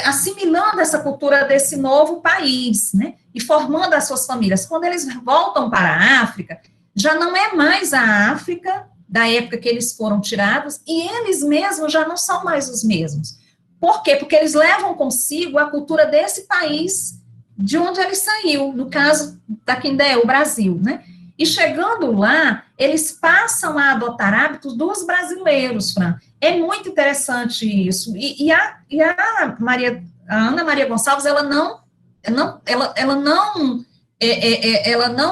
[SPEAKER 3] assimilando essa cultura desse novo país, né, e formando as suas famílias. Quando eles voltam para a África, já não é mais a África da época que eles foram tirados, e eles mesmos já não são mais os mesmos. Por quê? Porque eles levam consigo a cultura desse país de onde ele saiu, no caso da Quindé, o Brasil, né? E chegando lá, eles passam a adotar hábitos dos brasileiros, Fran. É muito interessante isso. E a Ana Maria Gonçalves, ela não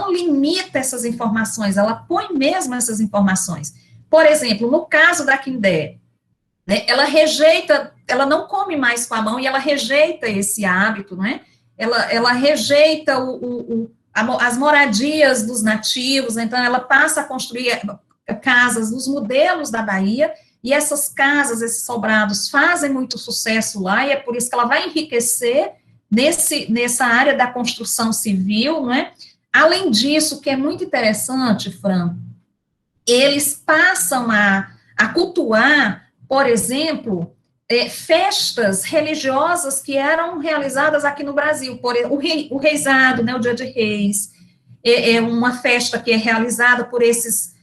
[SPEAKER 3] limita essas informações, ela põe mesmo essas informações. Por exemplo, no caso da Quindé, né, ela não come mais com a mão, e ela rejeita esse hábito, né? Ela rejeita as moradias dos nativos, então ela passa a construir casas nos modelos da Bahia, e essas casas, esses sobrados, fazem muito sucesso lá, e é por isso que ela vai enriquecer nessa área da construção civil, não é? Além disso, que é muito interessante, Fran, eles passam a cultuar, por exemplo, festas religiosas que eram realizadas aqui no Brasil, o reisado, né, o Dia de Reis, é uma festa que é realizada por esses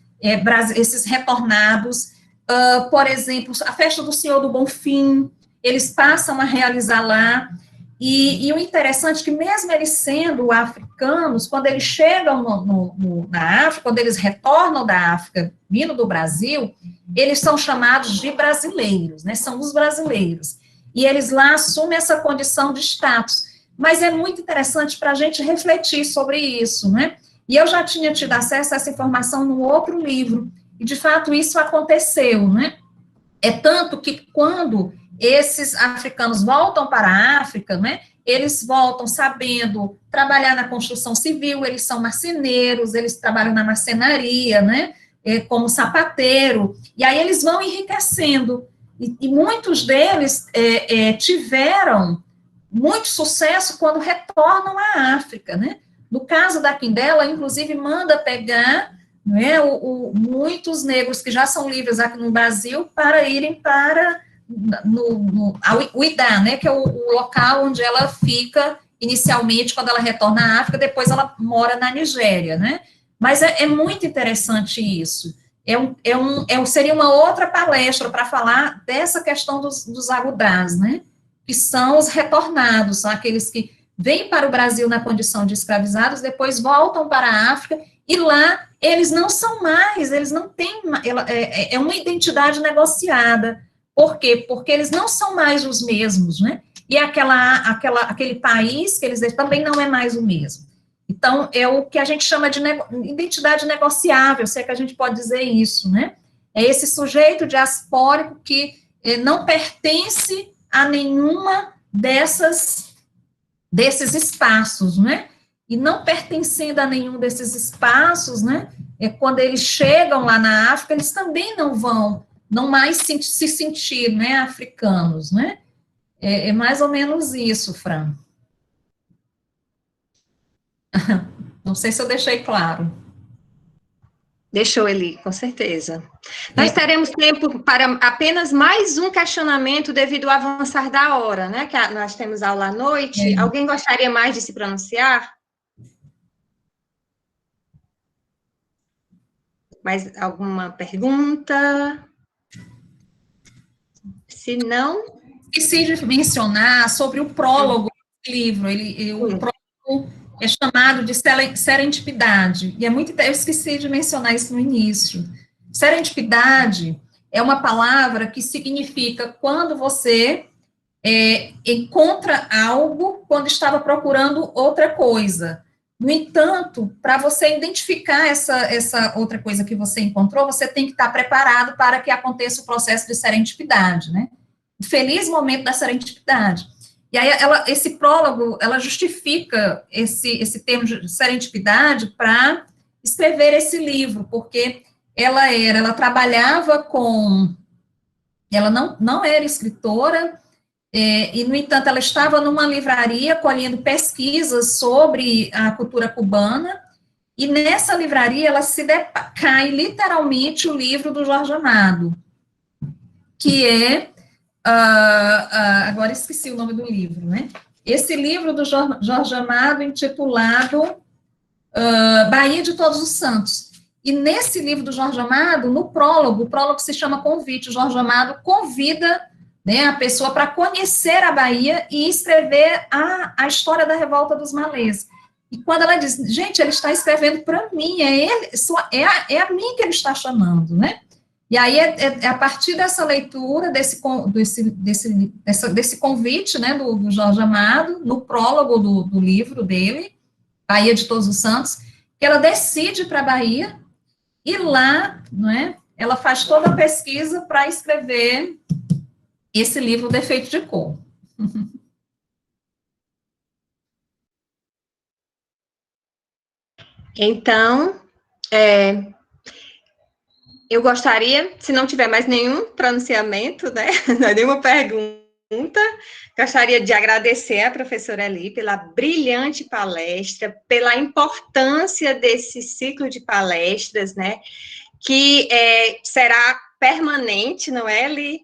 [SPEAKER 3] esses retornados, por exemplo, a festa do Senhor do Bonfim, eles passam a realizar lá, e o interessante é que mesmo eles sendo africanos, quando eles chegam na África, quando eles retornam da África, vindo do Brasil, eles são chamados de brasileiros, né, são os brasileiros, e eles lá assumem essa condição de status, mas é muito interessante para a gente refletir sobre isso, né, e eu já tinha tido acesso a essa informação num outro livro, e de fato isso aconteceu, né, é tanto que quando esses africanos voltam para a África, né, eles voltam sabendo trabalhar na construção civil, eles são marceneiros, eles trabalham na marcenaria, né, como sapateiro, e aí eles vão enriquecendo, e muitos deles tiveram muito sucesso quando retornam à África, né, no caso da Quindela, inclusive, manda pegar, né, muitos negros que já são livres aqui no Brasil para irem para o Idá, né, que é o local onde ela fica inicialmente quando ela retorna à África, depois ela mora na Nigéria, né, mas é muito interessante isso, seria uma outra palestra para falar dessa questão dos agudás, né, que são os retornados, são aqueles que vêm para o Brasil na condição de escravizados, depois voltam para a África, e lá eles não são mais, eles não têm, é uma identidade negociada. Por quê? Porque eles não são mais os mesmos, né? E aquele país que eles também não é mais o mesmo. Então, é o que a gente chama de identidade negociável, se é que a gente pode dizer isso, né? É esse sujeito diaspórico que não pertence a nenhuma desses espaços, né? E não pertencendo a nenhum desses espaços, né? Quando eles chegam lá na África, eles também não mais se sentir, né, africanos, né? É mais ou menos isso, Fran. Não sei se eu deixei claro.
[SPEAKER 1] Deixou, Eli, com certeza. Nós teremos tempo para apenas mais um questionamento devido ao avançar da hora, né? Que nós temos aula à noite. Alguém gostaria mais de se pronunciar? Mais alguma pergunta? Se não...
[SPEAKER 3] Esqueci de mencionar sobre o prólogo do livro. O prólogo é chamado de serendipidade. E eu esqueci de mencionar isso no início. Serendipidade é uma palavra que significa quando você encontra algo quando estava procurando outra coisa. No entanto, para você identificar essa outra coisa que você encontrou, você tem que estar preparado para que aconteça o processo de serendipidade, né? O feliz momento da serendipidade. E aí, esse prólogo, ela justifica esse termo de serendipidade para escrever esse livro, porque ela trabalhava com... Ela não era escritora, e, no entanto, ela estava numa livraria colhendo pesquisas sobre a cultura cubana, e nessa livraria ela cai literalmente o livro do Jorge Amado, que é, agora esqueci o nome do livro, né? Esse livro do Jorge Amado, intitulado Bahia de Todos os Santos. E nesse livro do Jorge Amado, no prólogo, o prólogo se chama Convite, o Jorge Amado convida, né, a pessoa para conhecer a Bahia e escrever a história da revolta dos malês. E quando ela diz, gente, ele está escrevendo para mim, é a mim que ele está chamando, né? E aí é a partir dessa leitura, desse convite, né, do Jorge Amado, no prólogo do livro dele, Bahia de Todos os Santos, que ela decide ir para a Bahia, e lá, não é, ela faz toda a pesquisa para escrever esse livro, Defeito de Cor.
[SPEAKER 1] Então, eu gostaria, se não tiver mais nenhum pronunciamento, né, nenhuma pergunta, gostaria de agradecer à professora Eli pela brilhante palestra, pela importância desse ciclo de palestras, né, que será permanente, não é, Eli?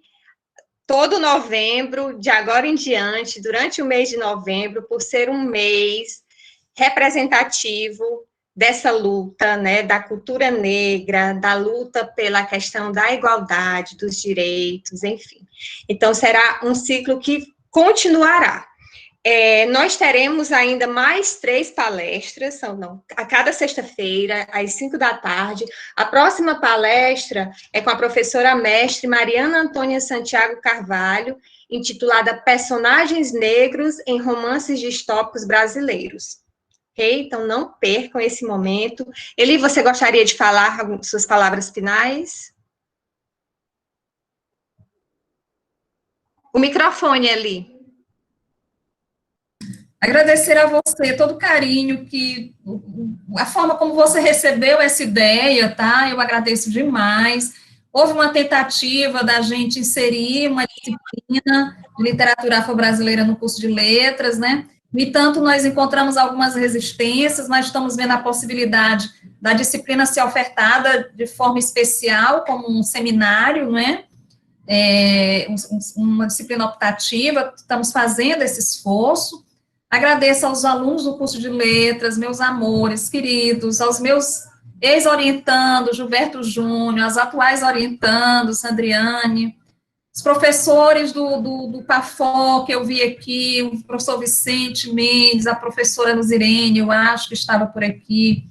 [SPEAKER 1] Todo novembro, de agora em diante, durante o mês de novembro, por ser um mês representativo dessa luta, né, da cultura negra, da luta pela questão da igualdade, dos direitos, enfim. Então, será um ciclo que continuará. Nós teremos ainda mais 3 palestras, a cada sexta-feira, às 5 da tarde. A próxima palestra é com a professora mestre Mariana Antônia Santiago Carvalho, intitulada Personagens Negros em Romances Distópicos Brasileiros. Ok? Então, não percam esse momento. Eli, você gostaria de falar suas palavras finais? O microfone, Eli.
[SPEAKER 3] Agradecer a você todo o carinho, a forma como você recebeu essa ideia, tá? Eu agradeço demais. Houve uma tentativa da gente inserir uma disciplina de literatura afro-brasileira no curso de letras, né? No entanto, nós encontramos algumas resistências, mas estamos vendo a possibilidade da disciplina ser ofertada de forma especial, como um seminário, né? Uma disciplina optativa, estamos fazendo esse esforço. Agradeço aos alunos do curso de letras, meus amores, queridos, aos meus ex-orientandos, Gilberto Júnior, aos atuais orientandos, Sandriane, os professores do PAFO, que eu vi aqui, o professor Vicente Mendes, a professora Luzirene, eu acho que estava por aqui,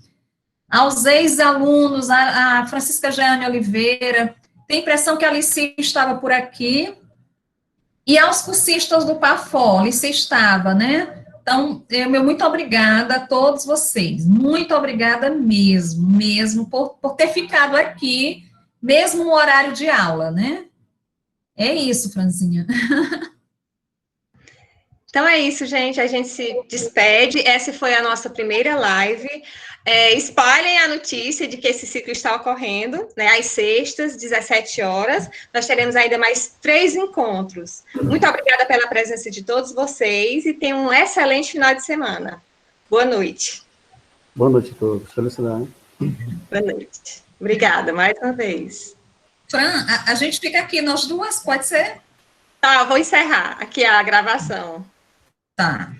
[SPEAKER 3] aos ex-alunos, a Francisca Jeane Oliveira, tenho a impressão que a Alice estava por aqui, e aos cursistas do PAFO, Alice estava, né? Então, meu muito obrigada a todos vocês, muito obrigada mesmo, por ter ficado aqui, mesmo no horário de aula, né? É isso, Franzinha.
[SPEAKER 1] Então é isso, gente. A gente se despede. Essa foi a nossa primeira live. Espalhem a notícia de que esse ciclo está ocorrendo, né? Às sextas, 17 horas. Nós teremos ainda mais 3 encontros. Muito obrigada pela presença de todos vocês e tenham um excelente final de semana. Boa noite.
[SPEAKER 4] Boa noite a todos. Felicidade.
[SPEAKER 1] Boa noite. Obrigada mais uma vez.
[SPEAKER 3] Fran, a gente fica aqui nós duas, pode ser?
[SPEAKER 1] Tá, vou encerrar aqui a gravação.
[SPEAKER 3] Tá.